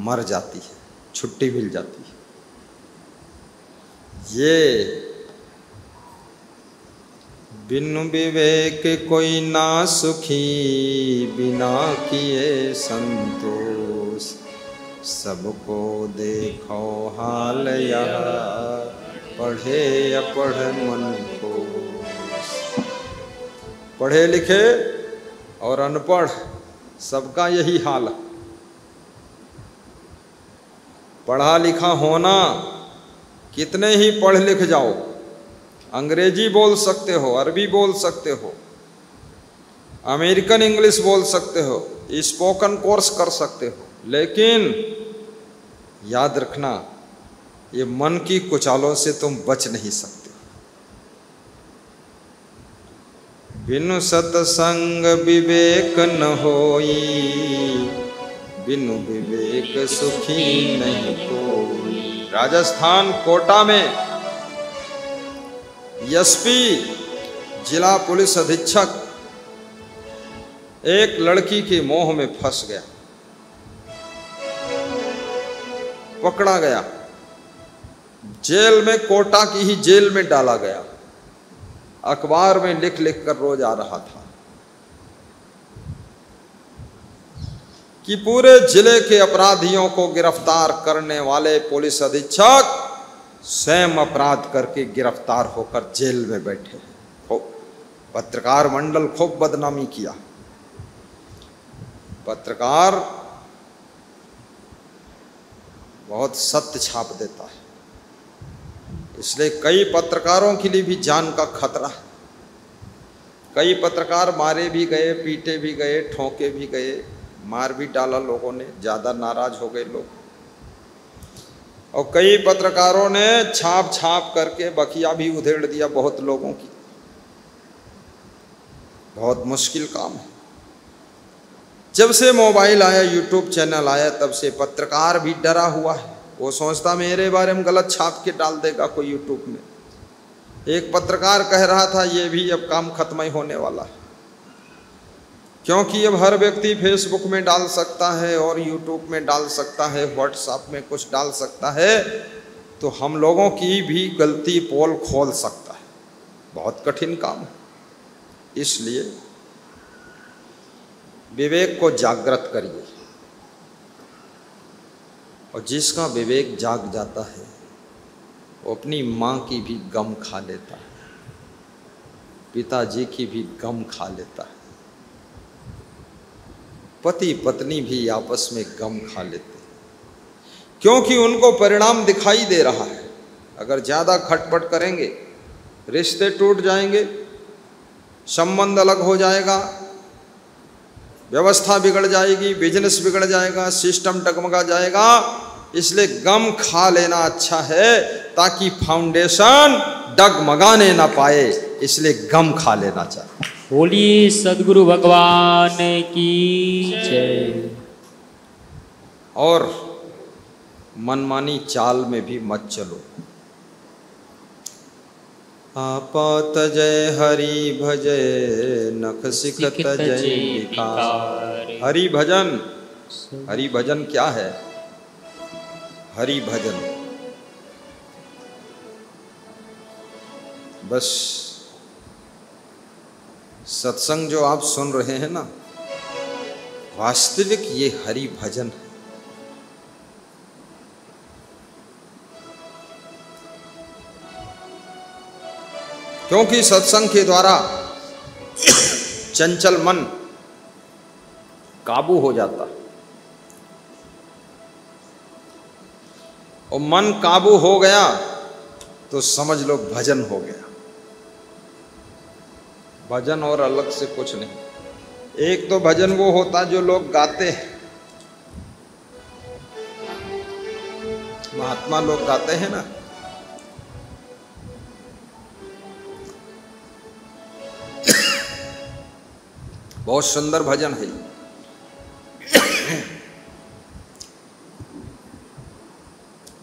Speaker 4: मर जाती है, छुट्टी मिल जाती है। ये बिनु विवेक कोई ना सुखी, बिना किए संतोष, सबको देखो हाल यह, पढ़े अपढ़ मन को। पढ़े लिखे और अनपढ़ सबका यही हाल है। पढ़ा लिखा होना, कितने ही पढ़ लिख जाओ, अंग्रेजी बोल सकते हो, अरबी बोल सकते हो, अमेरिकन इंग्लिश बोल सकते हो, स्पोकन कोर्स कर सकते हो, लेकिन याद रखना ये मन की कुचालों से तुम बच नहीं सकते। बिनु सत्संग विवेक न होई, बिनु विवेक सुखी नहीं कोई। राजस्थान कोटा में एसपी, जिला पुलिस अधीक्षक एक लड़की के मोह में फंस गया, पकड़ा गया, जेल में, कोटा की ही जेल में डाला गया। अखबार में लिख लिख कर रोज आ रहा था कि पूरे जिले के अपराधियों को गिरफ्तार करने वाले पुलिस अधीक्षक स्वयं अपराध करके गिरफ्तार होकर जेल में बैठे हैं। खूब पत्रकार मंडल खूब बदनामी किया। पत्रकार बहुत सत्य छाप देता है, इसलिए कई पत्रकारों के लिए भी जान का खतरा है। कई पत्रकार मारे भी गए, पीटे भी गए, ठोके भी गए, मार भी डाला लोगों ने, ज़्यादा नाराज हो गए लोग। और कई पत्रकारों ने छाप छाप करके बखिया भी उधेड़ दिया बहुत लोगों की। बहुत मुश्किल काम है। जब से मोबाइल आया, यूट्यूब चैनल आया, तब से पत्रकार भी डरा हुआ है। वो सोचता मेरे बारे में गलत छाप के डाल देगा कोई यूट्यूब में। एक पत्रकार कह रहा था ये भी अब काम खत्म ही होने वाला है, क्योंकि अब हर व्यक्ति फेसबुक में डाल सकता है और यूट्यूब में डाल सकता है, व्हाट्सएप में कुछ डाल सकता है, तो हम लोगों की भी गलती पोल खोल सकता है। बहुत कठिन काम है। इसलिए विवेक को जागृत करिए, और जिसका विवेक जाग जाता है वो अपनी माँ की भी गम खा लेता है, पिताजी की भी गम खा लेता है, पति पत्नी भी आपस में गम खा लेते हैं, क्योंकि उनको परिणाम दिखाई दे रहा है। अगर ज़्यादा खटपट करेंगे रिश्ते टूट जाएंगे, संबंध अलग हो जाएगा, व्यवस्था बिगड़ जाएगी, बिजनेस बिगड़ जाएगा, सिस्टम डगमगा जाएगा। इसलिए गम खा लेना अच्छा है, ताकि फाउंडेशन डगमगाने ना पाए, इसलिए गम खा लेना चाहिए।
Speaker 2: बोलिए सद्गुरु भगवान की जय।
Speaker 4: और मनमानी चाल में भी मत चलो। आपात जय हरि भजय नख सिखत जय विकार। हरि भजन, हरि भजन क्या है? हरि भजन बस सत्संग जो आप सुन रहे हैं ना, वास्तविक ये हरि भजन है। क्योंकि सत्संग के द्वारा चंचल मन काबू हो जाता है, और मन काबू हो गया तो समझ लो भजन हो गया। भजन और अलग से कुछ नहीं। एक तो भजन वो होता जो लोग गाते हैं, महात्मा लोग गाते हैं ना, बहुत सुंदर भजन है।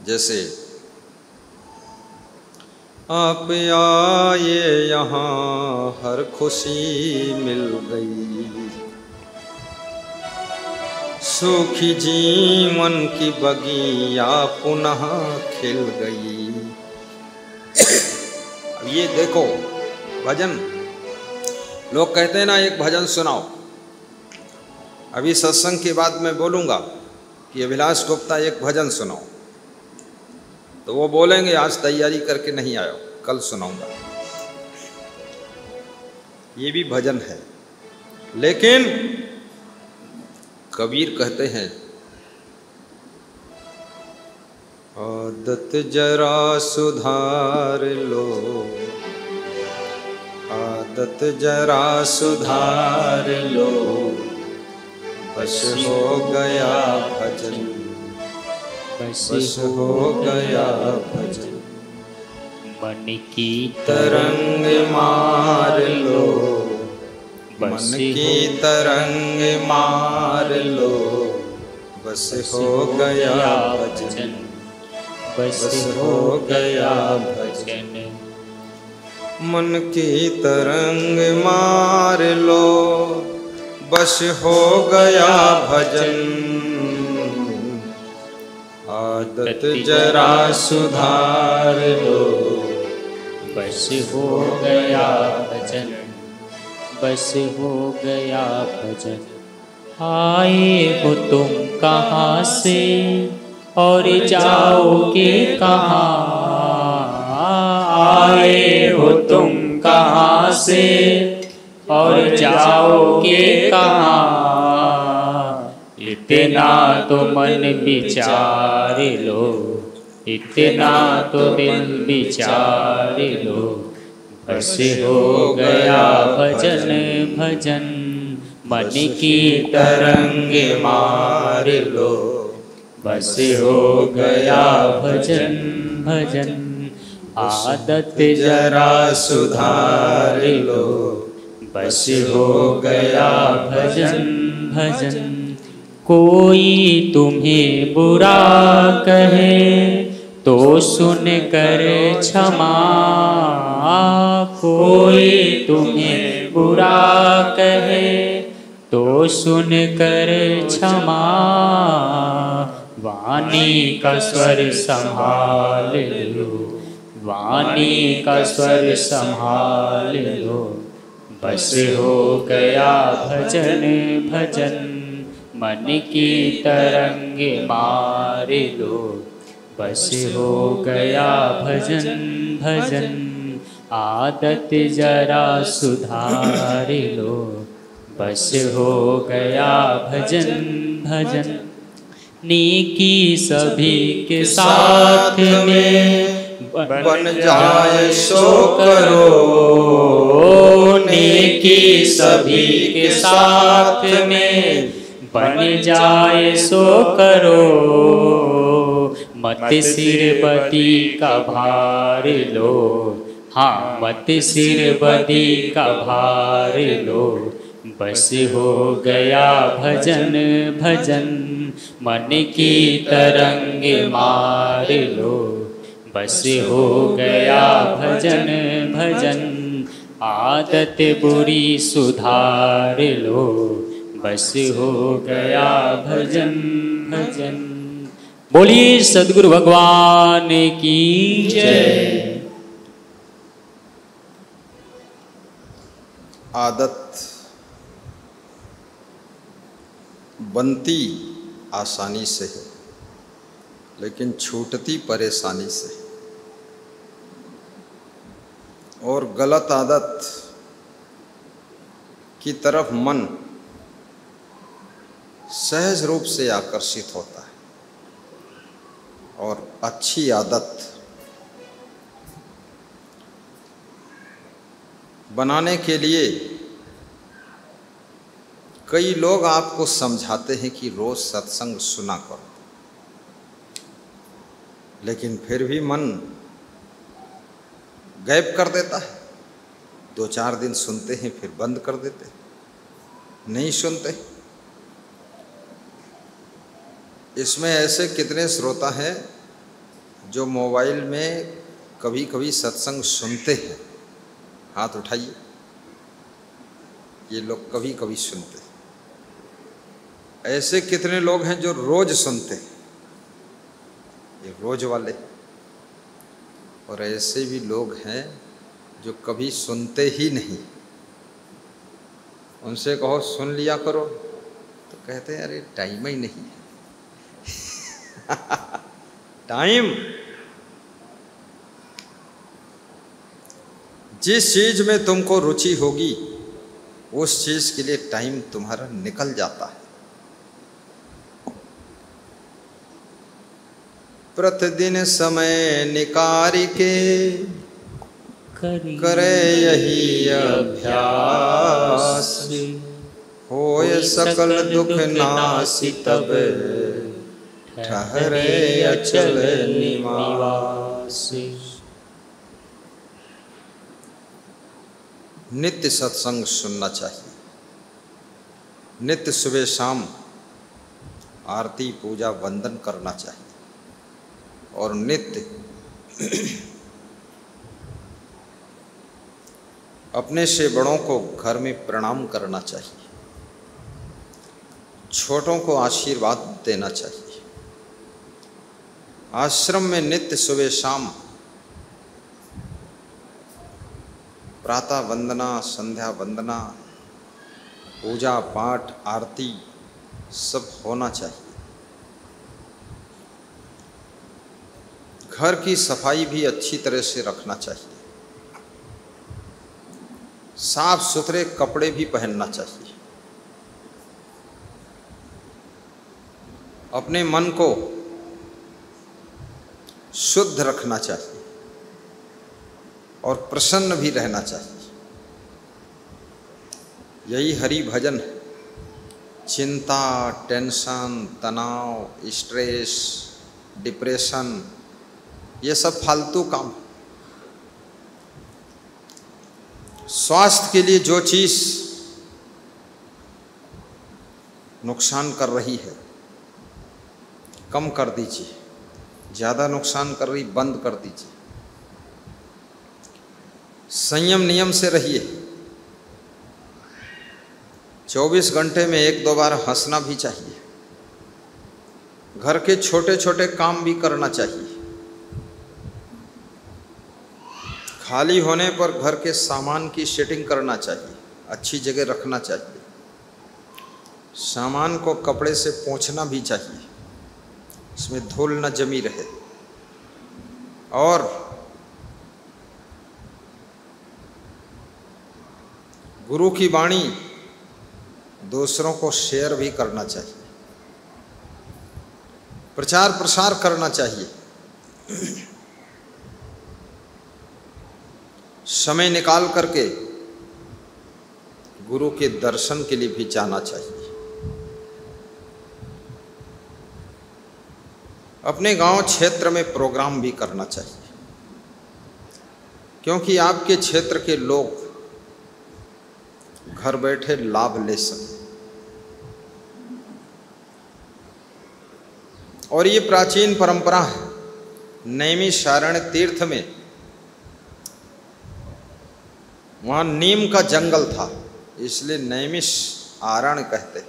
Speaker 4: जैसे आप आए यहाँ हर खुशी मिल गई, सूखी जीवन की बगिया पुनः खिल गई। अब ये देखो भजन, लोग कहते हैं ना एक भजन सुनाओ। अभी सत्संग के बाद मैं बोलूँगा कि अभिलाष गुप्ता एक भजन सुनाओ, तो वो बोलेंगे आज तैयारी करके नहीं आयो, कल सुनाऊंगा। ये भी भजन है, लेकिन कबीर कहते हैं आदत जरा सुधार लो, आदत जरा सुधार लो, बस हो गया भजन, बस हो गया भजन।
Speaker 2: मन की
Speaker 4: तरंग मार लो, मन की तरंग मार लो, बस हो गया भजन, बस हो गया भजन। मन की तरंग मार लो, बस हो गया भजन, आदत जरा सुधार लो।
Speaker 2: बस हो गया भजन, बस हो गया भजन। आए हो तुम कहाँ से और जाओगे कहाँ? आए हो तुम कहाँ से और जाओगे कहाँ? इतना तो मन विचार लो, इतना तो दिल विचार लो। बस हो गया भजन भजन, मन की तरंग मार लो। बस हो गया भजन भजन, आदत जरा सुधार लो। बस हो गया भजन भजन। कोई तुम्हें बुरा कहे तो सुन कर क्षमा, कोई तुम्हें बुरा कहे तो सुन कर क्षमा। वाणी का स्वर संभाल लो, वाणी का स्वर संभाल लो। बस हो गया भजन भजन, मन की तरंग मार लो। बस हो गया भजन भजन, आदत जरा सुधार लो। बस हो गया भजन भजन। नेकी सभी के साथ में
Speaker 4: बन जाए सो करो,
Speaker 2: नेकी सभी के साथ में बन जाए सो करो। मत सिर बदी का भार लो, हाँ मत सिर बदी का भार लो। बस हो गया भजन भजन, मन की तरंग मार लो। बस हो गया भजन भजन, आदत बुरी सुधार लो। बस हो गया भजन भजन। बोलिए सद्गुरु भगवान की जय।
Speaker 4: आदत बनती आसानी से है, लेकिन छूटती परेशानी से। और गलत आदत की तरफ मन सहज रूप से आकर्षित होता है, और अच्छी आदत बनाने के लिए कई लोग आपको समझाते हैं कि रोज सत्संग सुना करो, लेकिन फिर भी मन गायब कर देता है। 2-4 दिन सुनते हैं फिर बंद कर देते हैं, नहीं सुनते। इसमें ऐसे कितने श्रोता हैं जो मोबाइल में कभी कभी सत्संग सुनते हैं? हाथ उठाइए। ये लोग कभी कभी सुनते हैं। ऐसे कितने लोग हैं जो रोज सुनते हैं? ये रोज वाले। और ऐसे भी लोग हैं जो कभी सुनते ही नहीं। उनसे कहो सुन लिया करो तो कहते हैं अरे टाइम ही नहीं है। टाइम, जिस चीज में तुमको रुचि होगी उस चीज के लिए टाइम तुम्हारा निकल जाता है। प्रतिदिन समय निकाल के करे यही अभ्यास, होय सकल दुख नासी तब ठहरे अचल निवास। नित्य सत्संग सुनना चाहिए। नित्य सुबह शाम आरती पूजा वंदन करना चाहिए, और नित्य अपने से बड़ों को घर में प्रणाम करना चाहिए। छोटों को आशीर्वाद देना चाहिए। आश्रम में नित्य सुबह शाम प्रातः वंदना, संध्या वंदना, पूजा पाठ, आरती सब होना चाहिए। घर की सफाई भी अच्छी तरह से रखना चाहिए। साफ सुथरे कपड़े भी पहनना चाहिए। अपने मन को शुद्ध रखना चाहिए और प्रसन्न भी रहना चाहिए। यही हरि भजन है। चिंता, टेंशन, तनाव, स्ट्रेस, डिप्रेशन, ये सब फालतू काम। स्वास्थ्य के लिए जो चीज नुकसान कर रही है कम कर दीजिए, ज़्यादा नुकसान कर रही बंद कर दीजिए। संयम नियम से रहिए। 24 घंटे में 1-2 बार हंसना भी चाहिए। घर के छोटे छोटे काम भी करना चाहिए। खाली होने पर घर के सामान की सेटिंग करना चाहिए, अच्छी जगह रखना चाहिए। सामान को कपड़े से पोंछना भी चाहिए, इसमें धूल न जमी रहे। और गुरु की वाणी दूसरों को शेयर भी करना चाहिए, प्रचार प्रसार करना चाहिए। समय निकाल करके गुरु के दर्शन के लिए भी जाना चाहिए। अपने गांव क्षेत्र में प्रोग्राम भी करना चाहिए, क्योंकि आपके क्षेत्र के लोग घर बैठे लाभ ले सकें। और ये प्राचीन परंपरा है। नैमिषारण्य तीर्थ में वहाँ नीम का जंगल था, इसलिए नैमिषारण्य कहते।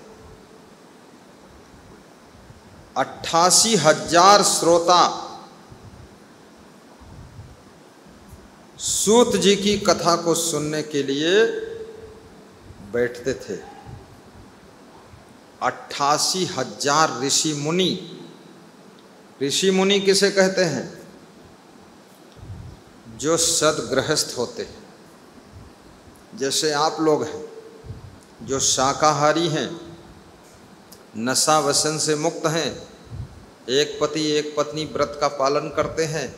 Speaker 4: 88,000 श्रोता सूत जी की कथा को सुनने के लिए बैठते थे। 88,000 ऋषि मुनि। ऋषि मुनि किसे कहते हैं? जो सद्गृहस्थ होते हैं, जैसे आप लोग हैं, जो शाकाहारी हैं, नशा व्यसन से मुक्त हैं, एक पति एक पत्नी व्रत का पालन करते हैं,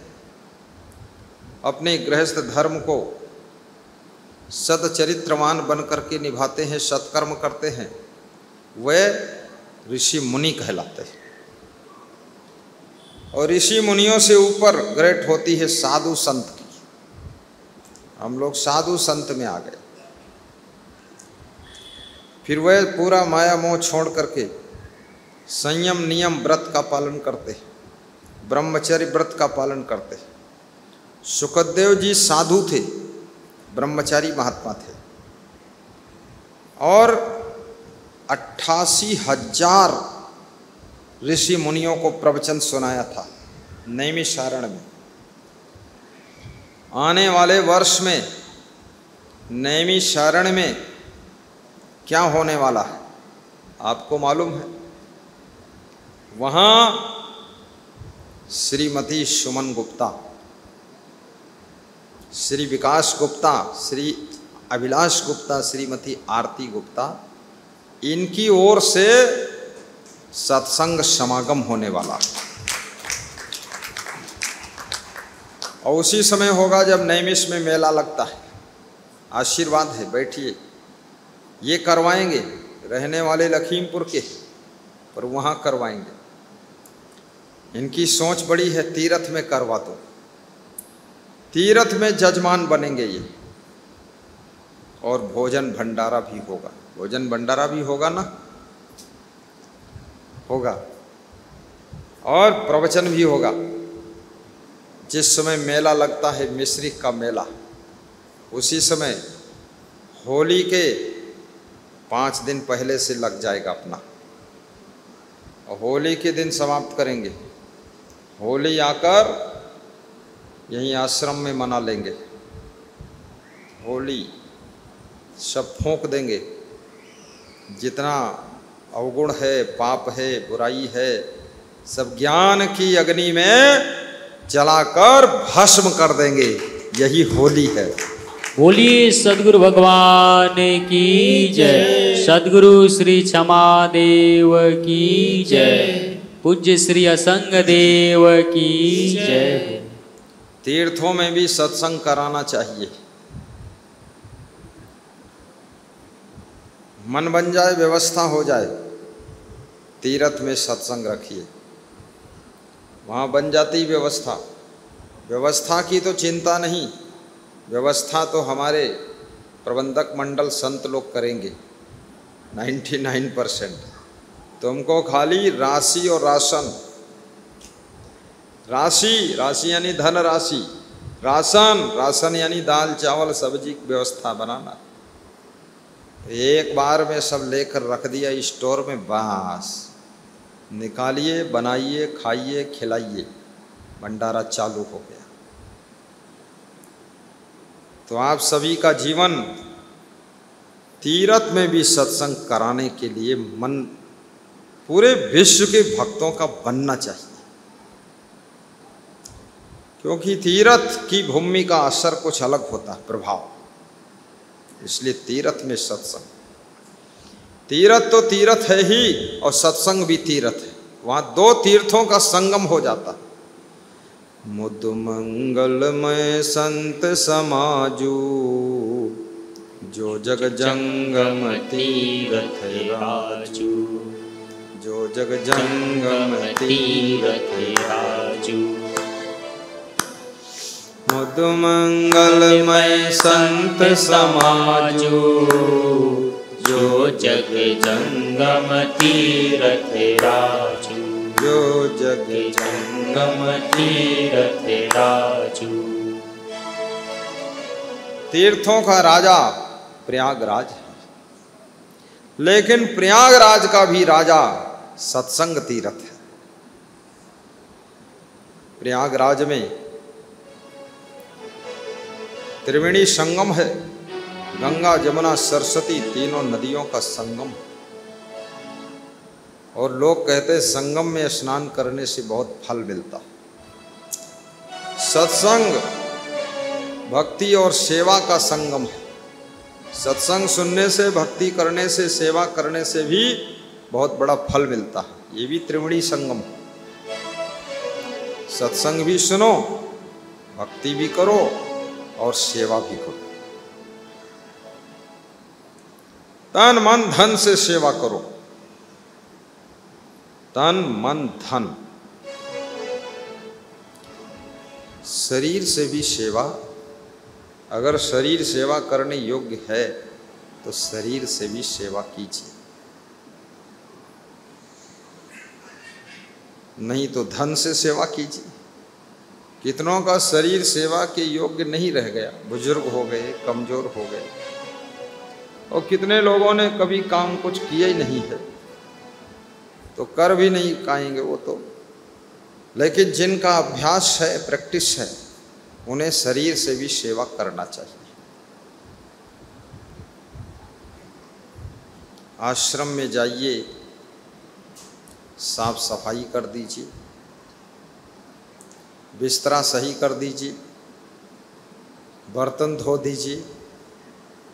Speaker 4: अपने गृहस्थ धर्म को सदचरित्रवान बन करके निभाते हैं, सत्कर्म करते हैं, वे ऋषि मुनि कहलाते हैं। और ऋषि मुनियों से ऊपर ग्रेड होती है साधु संत की। हम लोग साधु संत में आ गए। फिर वह पूरा माया मोह छोड़ करके संयम नियम व्रत का पालन करते, ब्रह्मचर्य व्रत का पालन करते। सुखदेव जी साधु थे, ब्रह्मचारी महात्मा थे, और 88,000 ऋषि मुनियों को प्रवचन सुनाया था नैमिषारण्य में। आने वाले वर्ष में नैमिषारण्य में क्या होने वाला है आपको मालूम है? वहाँ श्रीमती सुमन गुप्ता, श्री विकास गुप्ता, श्री अभिलाष गुप्ता, श्रीमती आरती गुप्ता, इनकी ओर से सत्संग समागम होने वाला। और उसी समय होगा जब नैमिष में मेला लगता है। आशीर्वाद है, बैठिए। ये करवाएंगे, रहने वाले लखीमपुर के, पर वहाँ करवाएंगे। इनकी सोच बड़ी है, तीर्थ में करवा दो। तीर्थ में जजमान बनेंगे ये, और भोजन भंडारा भी होगा। भोजन भंडारा भी होगा ना? होगा। और प्रवचन भी होगा। जिस समय मेला लगता है, मिश्रिक का मेला, उसी समय होली के 5 दिन पहले से लग जाएगा अपना और होली के दिन समाप्त करेंगे। होली आकर यहीं आश्रम में मना लेंगे। होली सब फूंक देंगे, जितना अवगुण है, पाप है, बुराई है, सब ज्ञान की अग्नि में जलाकर भस्म कर देंगे। यही होली है।
Speaker 2: बोलिए सद्गुरु भगवान की जय। सद्गुरु श्री क्षमा देव की जय। पूज्य श्री असंग देव की जय।
Speaker 4: तीर्थों में भी सत्संग कराना चाहिए। मन बन जाए, व्यवस्था हो जाए, तीर्थ में सत्संग रखिए, वहाँ बन जाती व्यवस्था। व्यवस्था की तो चिंता नहीं, व्यवस्था तो हमारे प्रबंधक मंडल संत लोग करेंगे 99%। तुमको खाली राशि और राशन, राशि यानी धन राशि, राशन यानी दाल चावल सब्जी की व्यवस्था बनाना। एक बार में सब लेकर रख दिया स्टोर में, बस निकालिए, बनाइए, खाइए, खिलाइए, भंडारा चालू हो गया। तो आप सभी का जीवन तीर्थ में भी सत्संग कराने के लिए मन पूरे विश्व के भक्तों का बनना चाहिए, क्योंकि तीर्थ की भूमि का असर कुछ अलग होता है, प्रभाव। इसलिए तीर्थ में सत्संग, तीर्थ तो तीर्थ है ही और सत्संग भी तीर्थ है। वहाँ दो तीर्थों का संगम हो जाता। मुद मंगलमय संत समाजू, जो जग जंगम तीर्थ राजू, जो जग जंगम तीर्थ राजू। मुद मंगलमय संत समाजू, जो जग जंगम तीर्थ राजू, जो जग जंगम तीर्थ राजू। तीर्थों का राजा प्रयागराज है, लेकिन प्रयागराज का भी राजा सत्संग तीर्थ है। प्रयागराज में त्रिवेणी संगम है, गंगा जमुना सरस्वती तीनों नदियों का संगम। और लोग कहते हैं संगम में स्नान करने से बहुत फल मिलता। सत्संग भक्ति और सेवा का संगम है। सत्संग सुनने से, भक्ति करने से, सेवा करने से भी बहुत बड़ा फल मिलता है। ये भी त्रिवेणी संगम है। सत्संग भी सुनो, भक्ति भी करो और सेवा भी करो। तन मन धन से सेवा करो, तन मन धन। शरीर से भी सेवा, अगर शरीर सेवा करने योग्य है तो शरीर से भी सेवा कीजिए, नहीं तो धन से सेवा कीजिए। कितनों का शरीर सेवा के योग्य नहीं रह गया, बुजुर्ग हो गए, कमजोर हो गए, और कितने लोगों ने कभी काम कुछ किया ही नहीं है, तो कर भी नहीं पाएंगे वो तो। लेकिन जिनका अभ्यास है, प्रैक्टिस है, उन्हें शरीर से भी सेवा करना चाहिए। आश्रम में जाइए, साफ सफाई कर दीजिए, बिस्तरा सही कर दीजिए, बर्तन धो दीजिए।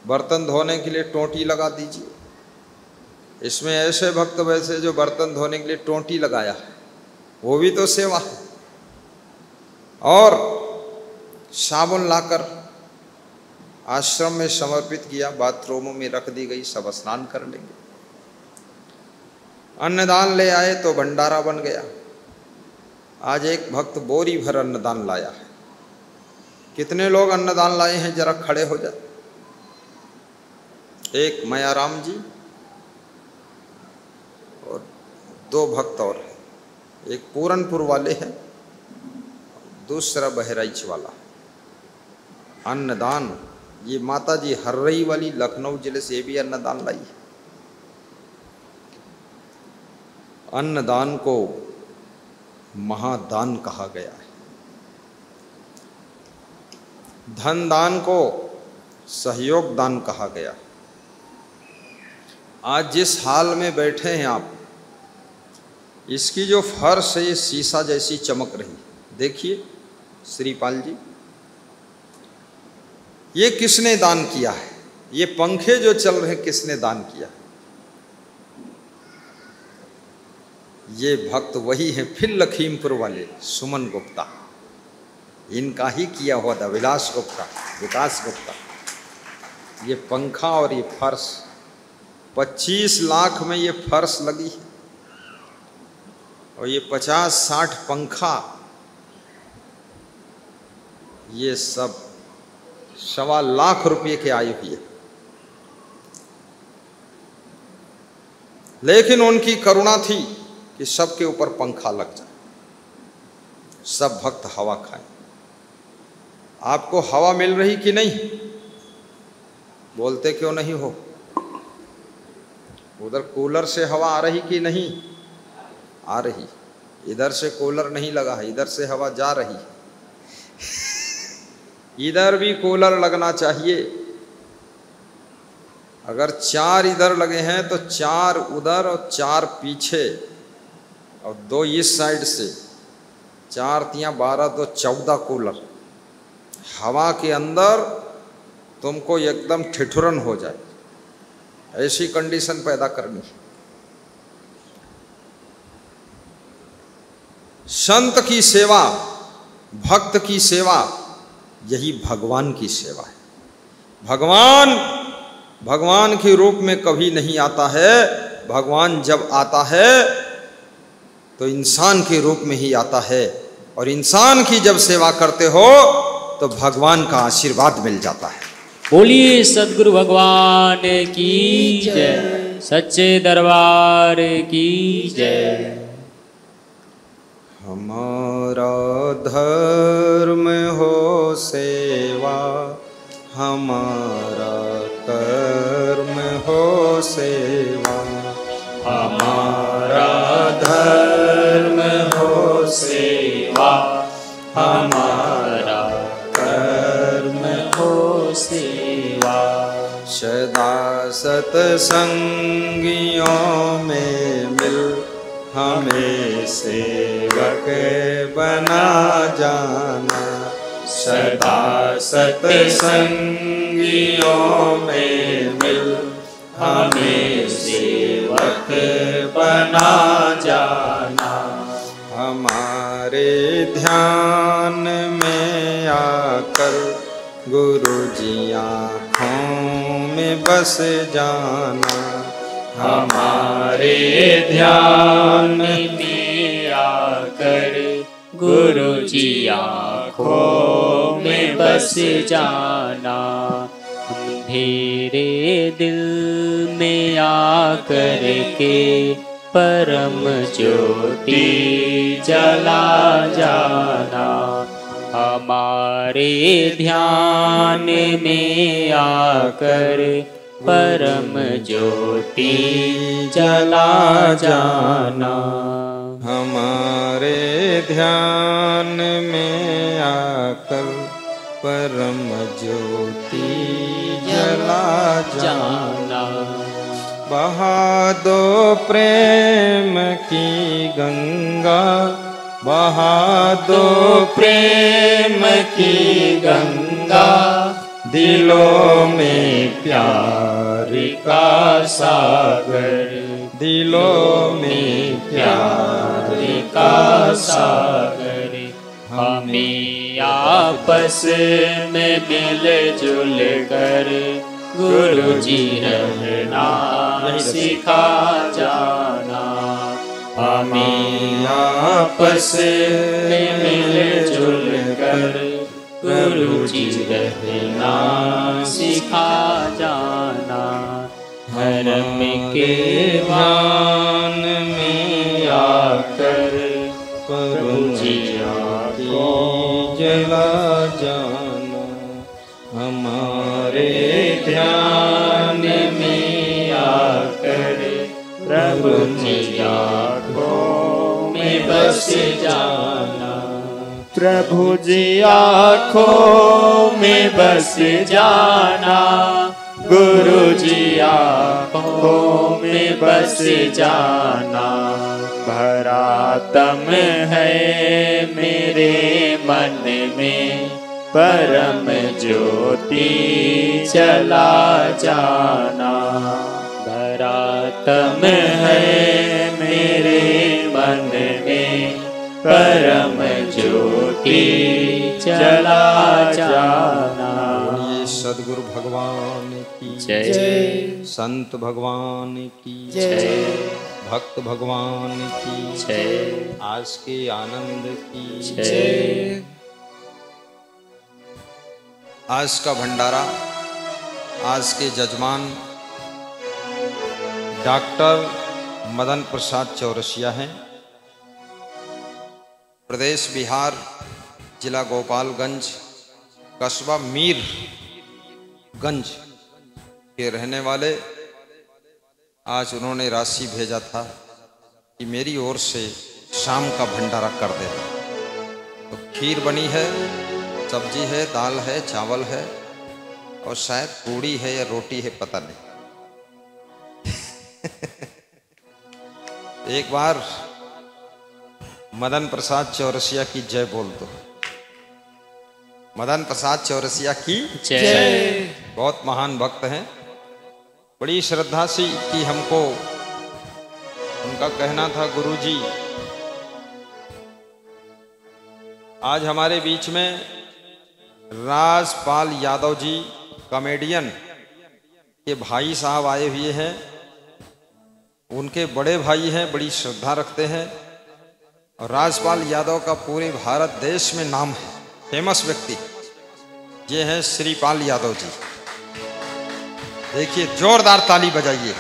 Speaker 4: बर्तन धोने के लिए टोंटी लगा दीजिए। इसमें ऐसे भक्त वैसे जो बर्तन धोने के लिए टोंटी लगाया है, वो भी तो सेवा है। और साबुन लाकर आश्रम में समर्पित किया, बाथरूमों में रख दी गई, सब स्नान कर लेंगे। अन्नदान ले आए तो भंडारा बन गया। आज एक भक्त बोरी भर अन्नदान लाया है। कितने लोग अन्नदान लाए हैं, जरा खड़े हो जाए। एक मयाराम जी और दो भक्त और हैं। एक पूरनपुर वाले हैं, दूसरा बहराइच वाला। अन्नदान, ये माता जी हर्रई वाली लखनऊ जिले से भी अन्नदान लाई है। अन्नदान को महादान कहा गया है, धन दान को सहयोग दान कहा गया। आज जिस हाल में बैठे हैं आप, इसकी जो फर्श है ये शीशा जैसी चमक रही, देखिए श्रीपाल जी, ये किसने दान किया है? ये पंखे जो चल रहे हैं किसने दान किया? ये भक्त वही हैं, फिर लखीमपुर वाले सुमन गुप्ता, इनका ही किया हुआ था, विलास गुप्ता, विकास गुप्ता। ये पंखा और ये फर्श 25 लाख में ये फर्श लगी है, और ये 50-60 पंखा, ये सब 1.25 लाख रुपये के आई हुई है। लेकिन उनकी करुणा थी कि सबके ऊपर पंखा लग जाए, सब भक्त हवा खाएं। आपको हवा मिल रही कि नहीं? बोलते क्यों नहीं हो? उधर कूलर से हवा आ रही कि नहीं आ रही? इधर से कूलर नहीं लगा है, इधर से हवा जा रही है। इधर भी कूलर लगना चाहिए। अगर 4 इधर लगे हैं तो 4 उधर और 4 पीछे और 2 इस साइड से, 4 तिया 12, 2 14 कूलर हवा के अंदर तुमको एकदम ठिठुरन हो जाए, ऐसी कंडीशन पैदा करनी। संत की सेवा, भक्त की सेवा, यही भगवान की सेवा है। भगवान के रूप में कभी नहीं आता है। भगवान जब आता है तो इंसान के रूप में ही आता है, और इंसान की जब सेवा करते हो तो भगवान का आशीर्वाद मिल जाता है।
Speaker 2: बोलिए सद्गुरु भगवान की जय, सच्चे दरबार की जय।
Speaker 4: हमारा धर्म हो सेवा, हमारा कर्म हो सेवा,
Speaker 2: हमारा धर्म हो सेवा, हमारा कर्म हो सेवा।
Speaker 4: सदा सत्संगियों में मिल हमें सेवक बना जाना,
Speaker 2: सदा सत्संगियों में मिल हमें सेवक बना जाना।
Speaker 4: हमारे ध्यान में आकर गुरु जी आँखों में बस जाना,
Speaker 2: हमारे ध्यान में आकर गुरु जी आँखों में बस जाना। अंधेरे दिल में आकर के परम ज्योति जला जाना, हमारे ध्यान में आकर परम ज्योति जला जाना।
Speaker 4: हमारे ध्यान में आकर परम ज्योति जला जाना। बहा दो प्रेम की गंगा, बहा दो प्रेम की गंगा, दिलों में प्यार का सागर, दिलों में प्यार का सागर।
Speaker 2: हमें आपस में मिलजुल कर गुरु जी रहना सिखा जाना, हमें आपस में मिलजुल कर गुरु जी रहना सिखा जाना। धर्म के ध्यान में आकर गुरु जी
Speaker 4: को जला जाना, हमारे ध्यान में आकर प्रभु
Speaker 2: जी आँखों में बस जाना,
Speaker 1: प्रभु जी आँखों में बस जाना, गुरु जी आँखों में बस जाना। भरा तम है मेरे मन में, परम ज्योति चला जाना। भरा तम है मेरे मन में, परम ज्योति चला जाना।
Speaker 4: ये सद्गुरु भगवान की
Speaker 2: जय,
Speaker 4: संत भगवान की
Speaker 2: जय,
Speaker 4: भक्त भगवान की
Speaker 2: जय,
Speaker 4: आज के आनंद की
Speaker 2: जय।
Speaker 4: आज का भंडारा, आज के जजमान डॉक्टर मदन प्रसाद चौरसिया हैं। प्रदेश बिहार, जिला गोपालगंज, कस्बा मीरगंज के रहने वाले। आज उन्होंने राशि भेजा था कि मेरी ओर से शाम का भंडारा कर देना। तो खीर बनी है, सब्जी है, दाल है, चावल है और शायद पूड़ी है या रोटी है, पता नहीं। एक बार मदन प्रसाद चौरसिया की जय बोल दो। मदन प्रसाद चौरसिया की
Speaker 2: जय।
Speaker 4: बहुत महान भक्त हैं। बड़ी श्रद्धा से कि हमको उनका कहना था, गुरुजी आज हमारे बीच में राजपाल यादव जी कॉमेडियन के भाई साहब आए हुए हैं। उनके बड़े भाई हैं, बड़ी श्रद्धा रखते हैं और राजपाल यादव का पूरे भारत देश में नाम है, फेमस व्यक्ति। ये हैं श्रीपाल यादव जी। देखिए, जोरदार ताली बजाइए।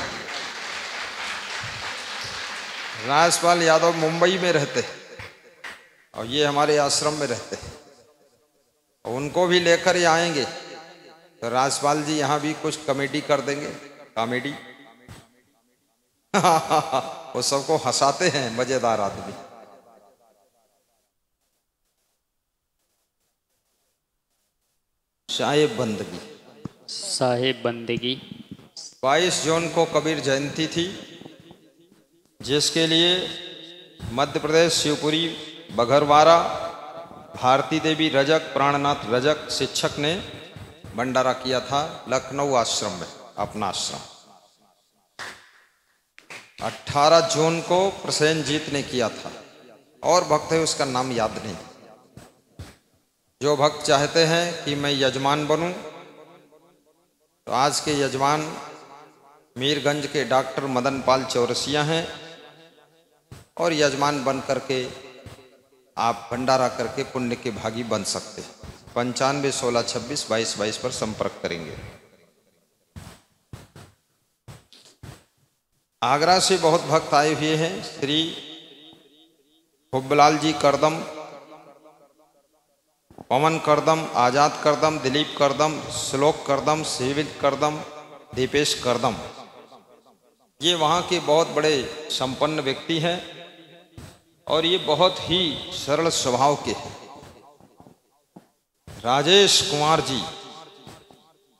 Speaker 4: राजपाल यादव मुंबई में रहते हैं और ये हमारे आश्रम में रहते हैं। उनको भी लेकर ये आएंगे तो राजपाल जी यहाँ भी कुछ कॉमेडी कर देंगे। कॉमेडी वो सबको हंसाते हैं, मजेदार आदमी। साहिब बंदगी,
Speaker 2: साहिब बंदगी।
Speaker 4: 22 जून को कबीर जयंती थी, जिसके लिए मध्य प्रदेश शिवपुरी बघरवाड़ा भारती देवी रजक प्राणनाथ रजक शिक्षक ने भंडारा किया था लखनऊ आश्रम में, अपना आश्रम। 18 जून को प्रसेनजीत ने किया था और भक्त है, उसका नाम याद नहीं। जो भक्त चाहते हैं कि मैं यजमान बनूं तो आज के यजमान मीरगंज के डॉक्टर मदन पाल चौरसिया हैं और यजमान बन करके आप भंडारा करके पुण्य के भागी बन सकते हैं। 95 16 26 22 22 पर संपर्क करेंगे। आगरा से बहुत भक्त आए हुए हैं। श्री हुब्बलाल जी करदम, पवन करदम, आजाद करदम, दिलीप करदम, श्लोक करदम, सिविल करदम, दीपेश करदम, ये वहाँ के बहुत बड़े संपन्न व्यक्ति हैं और ये बहुत ही सरल स्वभाव के हैं। राजेश कुमार जी,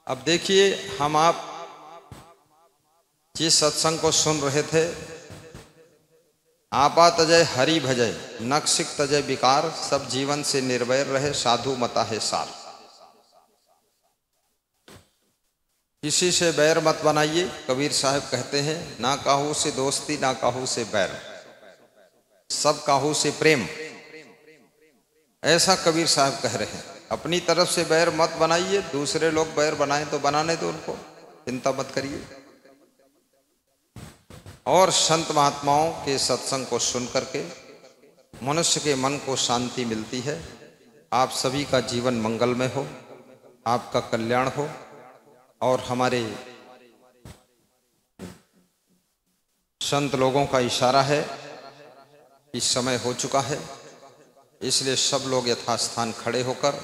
Speaker 4: अब देखिए, हम आप जिस सत्संग को सुन रहे थे, आपा तजय हरि भजय, नक्सिक तजय विकार, सब जीवन से निर्वैर रहे, साधु मता है सार। किसी से बैर मत बनाइए। कबीर साहब कहते हैं, ना काहू से दोस्ती, ना काहू से बैर, सब काहू से प्रेम। ऐसा कबीर साहब कह रहे हैं। अपनी तरफ से बैर मत बनाइए, दूसरे लोग बैर बनाएं तो बनाने दो उनको, चिंता मत करिए। और संत महात्माओं के सत्संग को सुन करके मनुष्य के मन को शांति मिलती है। आप सभी का जीवन मंगलमय हो, आपका कल्याण हो। और हमारे संत लोगों का इशारा है कि समय हो चुका है, इसलिए सब लोग यथास्थान खड़े होकर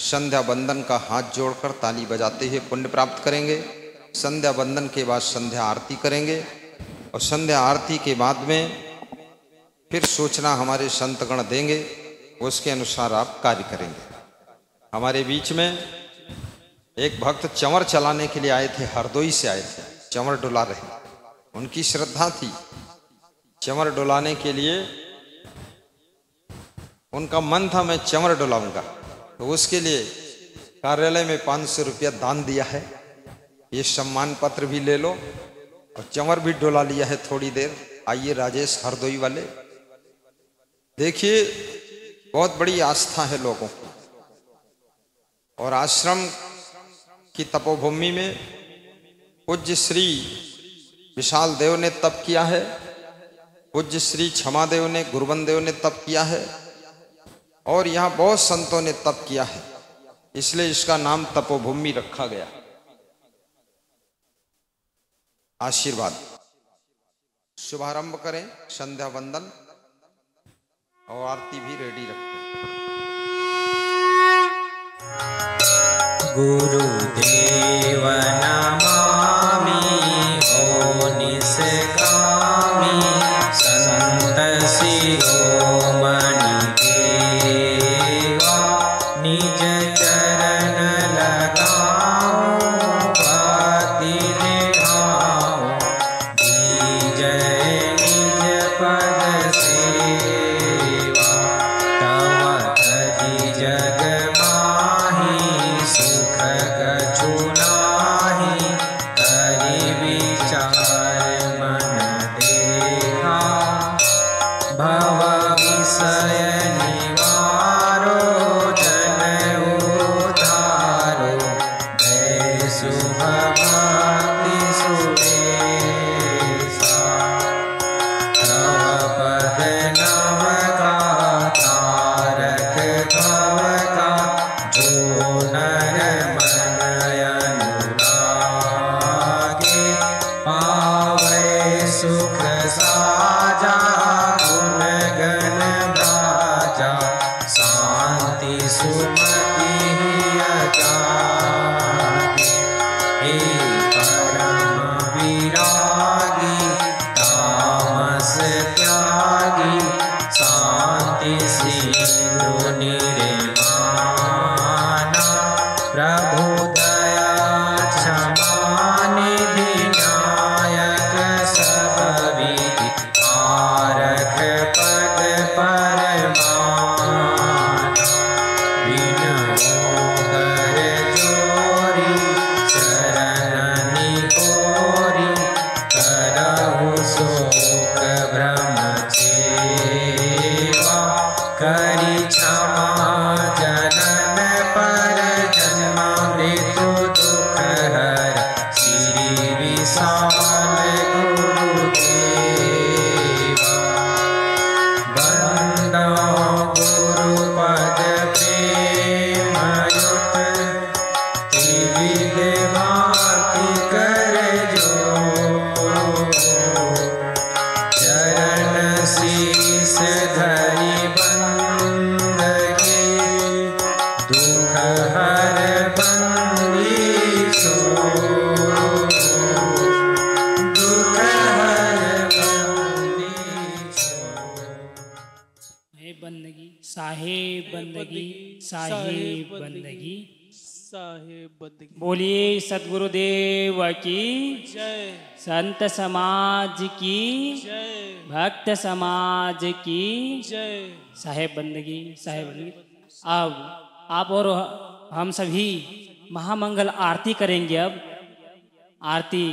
Speaker 4: संध्या बंदन का हाथ जोड़कर ताली बजाते हुए पुण्य प्राप्त करेंगे। संध्या बंदन के बाद संध्या आरती करेंगे। और संध्या आरती के बाद में फिर सूचना हमारे संतगण देंगे, उसके अनुसार आप कार्य करेंगे। हमारे बीच में एक भक्त चंवर चलाने के लिए आए थे, हरदोई से आए थे, चंवर डुला रहे। उनकी श्रद्धा थी, चंवर डुलाने के लिए उनका मन था मैं चंवर डुलाऊंगा, तो उसके लिए कार्यालय में 500 रुपया दान दिया है। ये सम्मान पत्र भी ले लो और चंवर भी डुला लिया है थोड़ी देर। आइए राजेश हरदोई वाले, देखिए बहुत बड़ी आस्था है लोगों की। और आश्रम की तपोभूमि में पूज्य श्री विशाल देव ने तप किया है, पूज्य श्री क्षमादेव ने, गुरुबन देव ने तप किया है, और यहाँ बहुत संतों ने तप किया है, इसलिए इसका नाम तपोभूमि रखा गया। आशीर्वाद। शुभारंभ करें, संध्या वंदन और आरती भी रेडी रखें।
Speaker 2: गुरुदेव नमामि हो निष्कामी, संत शिरोमणि देवा, निज चरण लगाओ भक्ति निभाओ, दीजय निज पद सेवा, तव तजि जग माहि सुख कछु नाहि, करि विचार मन देखा, भव विषय निवारो, जन उद्धारो, दय शुभ भक्ति सुरेशा, तव पद नवका तारक भवका, जो नर मन अनुरागे, पावै सुख साजा, गुण गण राजा, शांति सुमति अजागे, हे परम विरागी, तामस त्यागी, शांति सिंधु निर्माना, प्रभु दया क्षमा निधि, नायक सब विधि, आरख पद परमाना, बिनहो कर जोरी, शरणनि गोरी, करहु शोक भ्रम सेवा, करि क्षमा जनन पर जन्म मृत्यु दुख हर, श्री विशाल गुरुदेवा, वंदो गुरुपद प्रेमयुत, त्रिविध भारती कर जो, चरण शीस धरि बंदगी, दुख हर बंदी सो, दुख हर बंदी सो।
Speaker 3: बंदगी साहेब बंदगी साहेब बंदगी
Speaker 5: साहेब बंदगी।
Speaker 3: बोलिए सद्गुरुदेव की
Speaker 5: जय,
Speaker 3: संत समाज की
Speaker 5: जय,
Speaker 3: भक्त समाज की
Speaker 5: जय।
Speaker 3: साहेब बंदगी साहेब बंदगी। अब आप और हम सभी महामंगल आरती करेंगे। अब आरती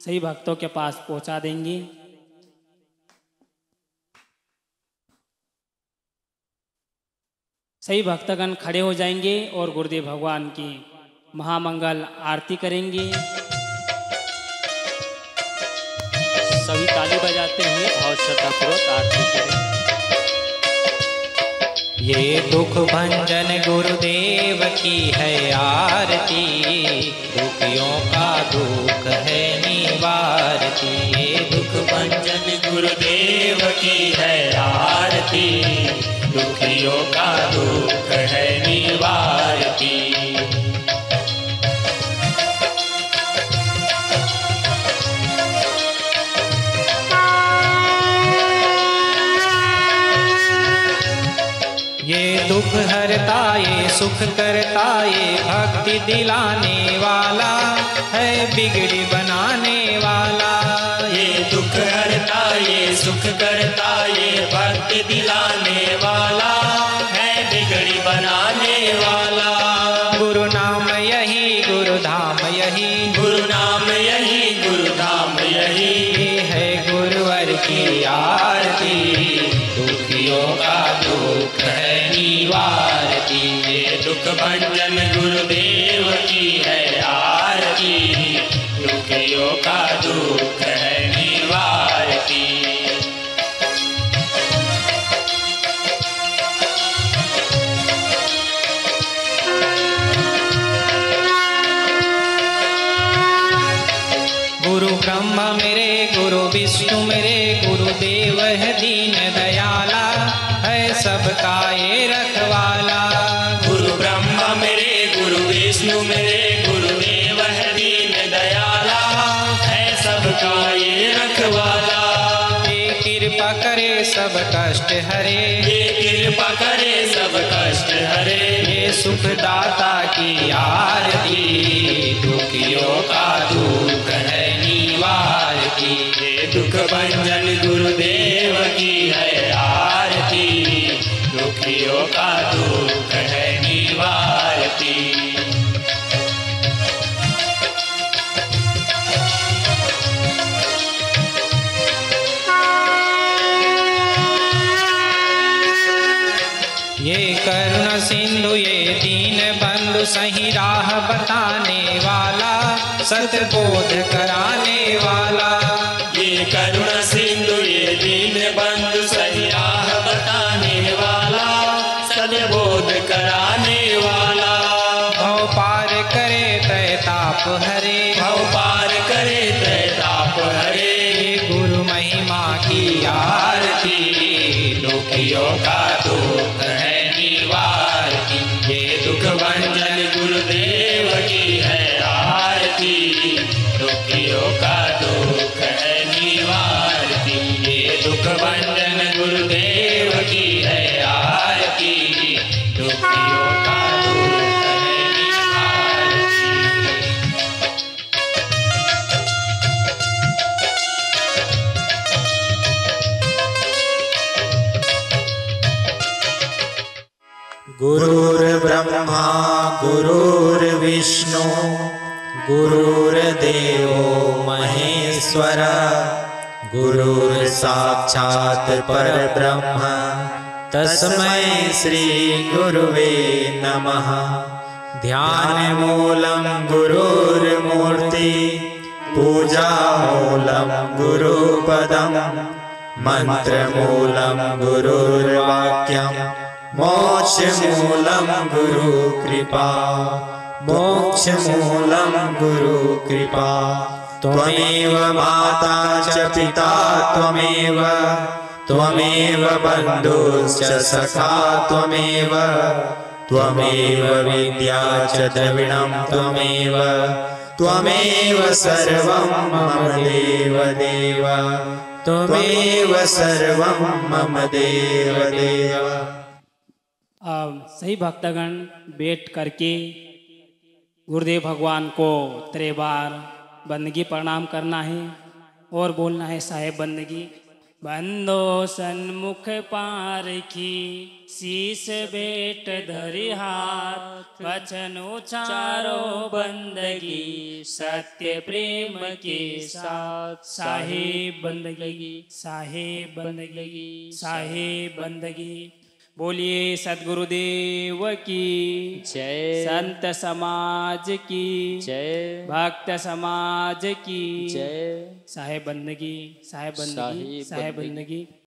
Speaker 3: सही भक्तों के पास पहुंचा देंगे। सही भक्तगण खड़े हो जाएंगे और गुरुदेव भगवान की महामंगल आरती करेंगे।
Speaker 5: सभी ताली बजाते हुए भाव श्रद्धापूर्वक आरती करें।
Speaker 2: ये दुख भंजन गुरुदेव की है आरती, दुखियों का दुख है निवारती। ये दुख भंजन गुरुदेव की है आरती, दुखियों का दुख है निवारती।
Speaker 6: दुख हरता ये सुख करता ये भक्ति दिलाने वाला है बिगड़ी बनाने वाला।
Speaker 2: ये दुख हरता ये सुख करता ये भक्ति दिलाने वाला है बिगड़ी बनाने वाला।
Speaker 6: गुरु नाम यही गुरु धाम यही,
Speaker 2: गुरु नाम यही गुरु धाम यही,
Speaker 6: ये है गुरुवर की आरती, दुखियों का दुख है निवारती।
Speaker 2: ये दुख भंजन गुरुदेव की है आरती, दुखियों का दुख है निवारती।
Speaker 6: गुरु ब्रह्मा मेरे गुरु विष्णु मेरे गुरुदेव है दीन दयाला, है सबका ये रखवाला।
Speaker 2: गुरु ब्रह्मा मेरे गुरु विष्णु मेरे गुरुदेव है दीन दयाला, है सबका ये रखवाला।
Speaker 6: ये कृपा करे सब कष्ट हरे,
Speaker 2: ये कृपा करे सब कष्ट हरे,
Speaker 6: ये सुखदाता की आरती, दुखियों का दुख है निवारती।
Speaker 2: ये दुख भंजन गुरुदेव की है आरती, दुखियों का दुख है निवारती।
Speaker 6: ये करुण सिंधु ये दीन बंधु सही राह बताने वाला, सतबोध कराने वाला।
Speaker 2: ये करुण सिंधु ये दीन बंधु सही राह बताने वाला, सद्बोध कराने वाला।
Speaker 6: भव पार करे तय ताप हरे,
Speaker 2: भव पार करे तय ताप हरे,
Speaker 6: ये गुरु महिमा की आरती,
Speaker 2: दुखियों का दुख है निवारती। ये दुख भंजन गुरुदेव की है आरती, दुखियों का दुख है निवारती। ये दुख भंजन गुरुदेव की है आरती, दुखियों का दुख है निवारती।
Speaker 1: गुरुर्ब्रह्मा गुरुर्विष्णु गुरुर्देवो महेश्वर, गुरुर्साक्षात् परब्रह्म तस्मै श्री गुरुवे नमः। ध्यानमूलं गुरुर्मूर्ति, पूजामूलं गुरुपदं, मन्त्रमूलं गुरुर्वाक्यं, मोक्षमूलं गुरुकृपा, मोक्षमूलं गुरुकृपा। त्वमेव माता च पिता त्वमेव, त्वमेव बन्धुश्च सखा त्वमेव, त्वमेव विद्या च द्रविणं त्वमेव, त्वमेव सर्वं मम देव देव, त्वमेव सर्वं मम देव देव।
Speaker 3: अब सही भक्तगण बैठ करके गुरुदेव भगवान को 3 बार बंदगी प्रणाम करना है और बोलना है साहेब बंदगी। बंदो सन्मुख पारखी, शीश बेट धरि हाथ, वचन उचारो बंदगी, सत्य प्रेम के साथ। साहेब बंदगी, साहेब बंदगी, साहेब बंदगी। बोलिए सद्गुरुदेव की
Speaker 5: जय,
Speaker 3: संत समाज की
Speaker 5: जय,
Speaker 3: भक्त समाज की
Speaker 5: जय।
Speaker 3: साहेब बंदगी, साहेब बंदगी, साहेब बंदगी।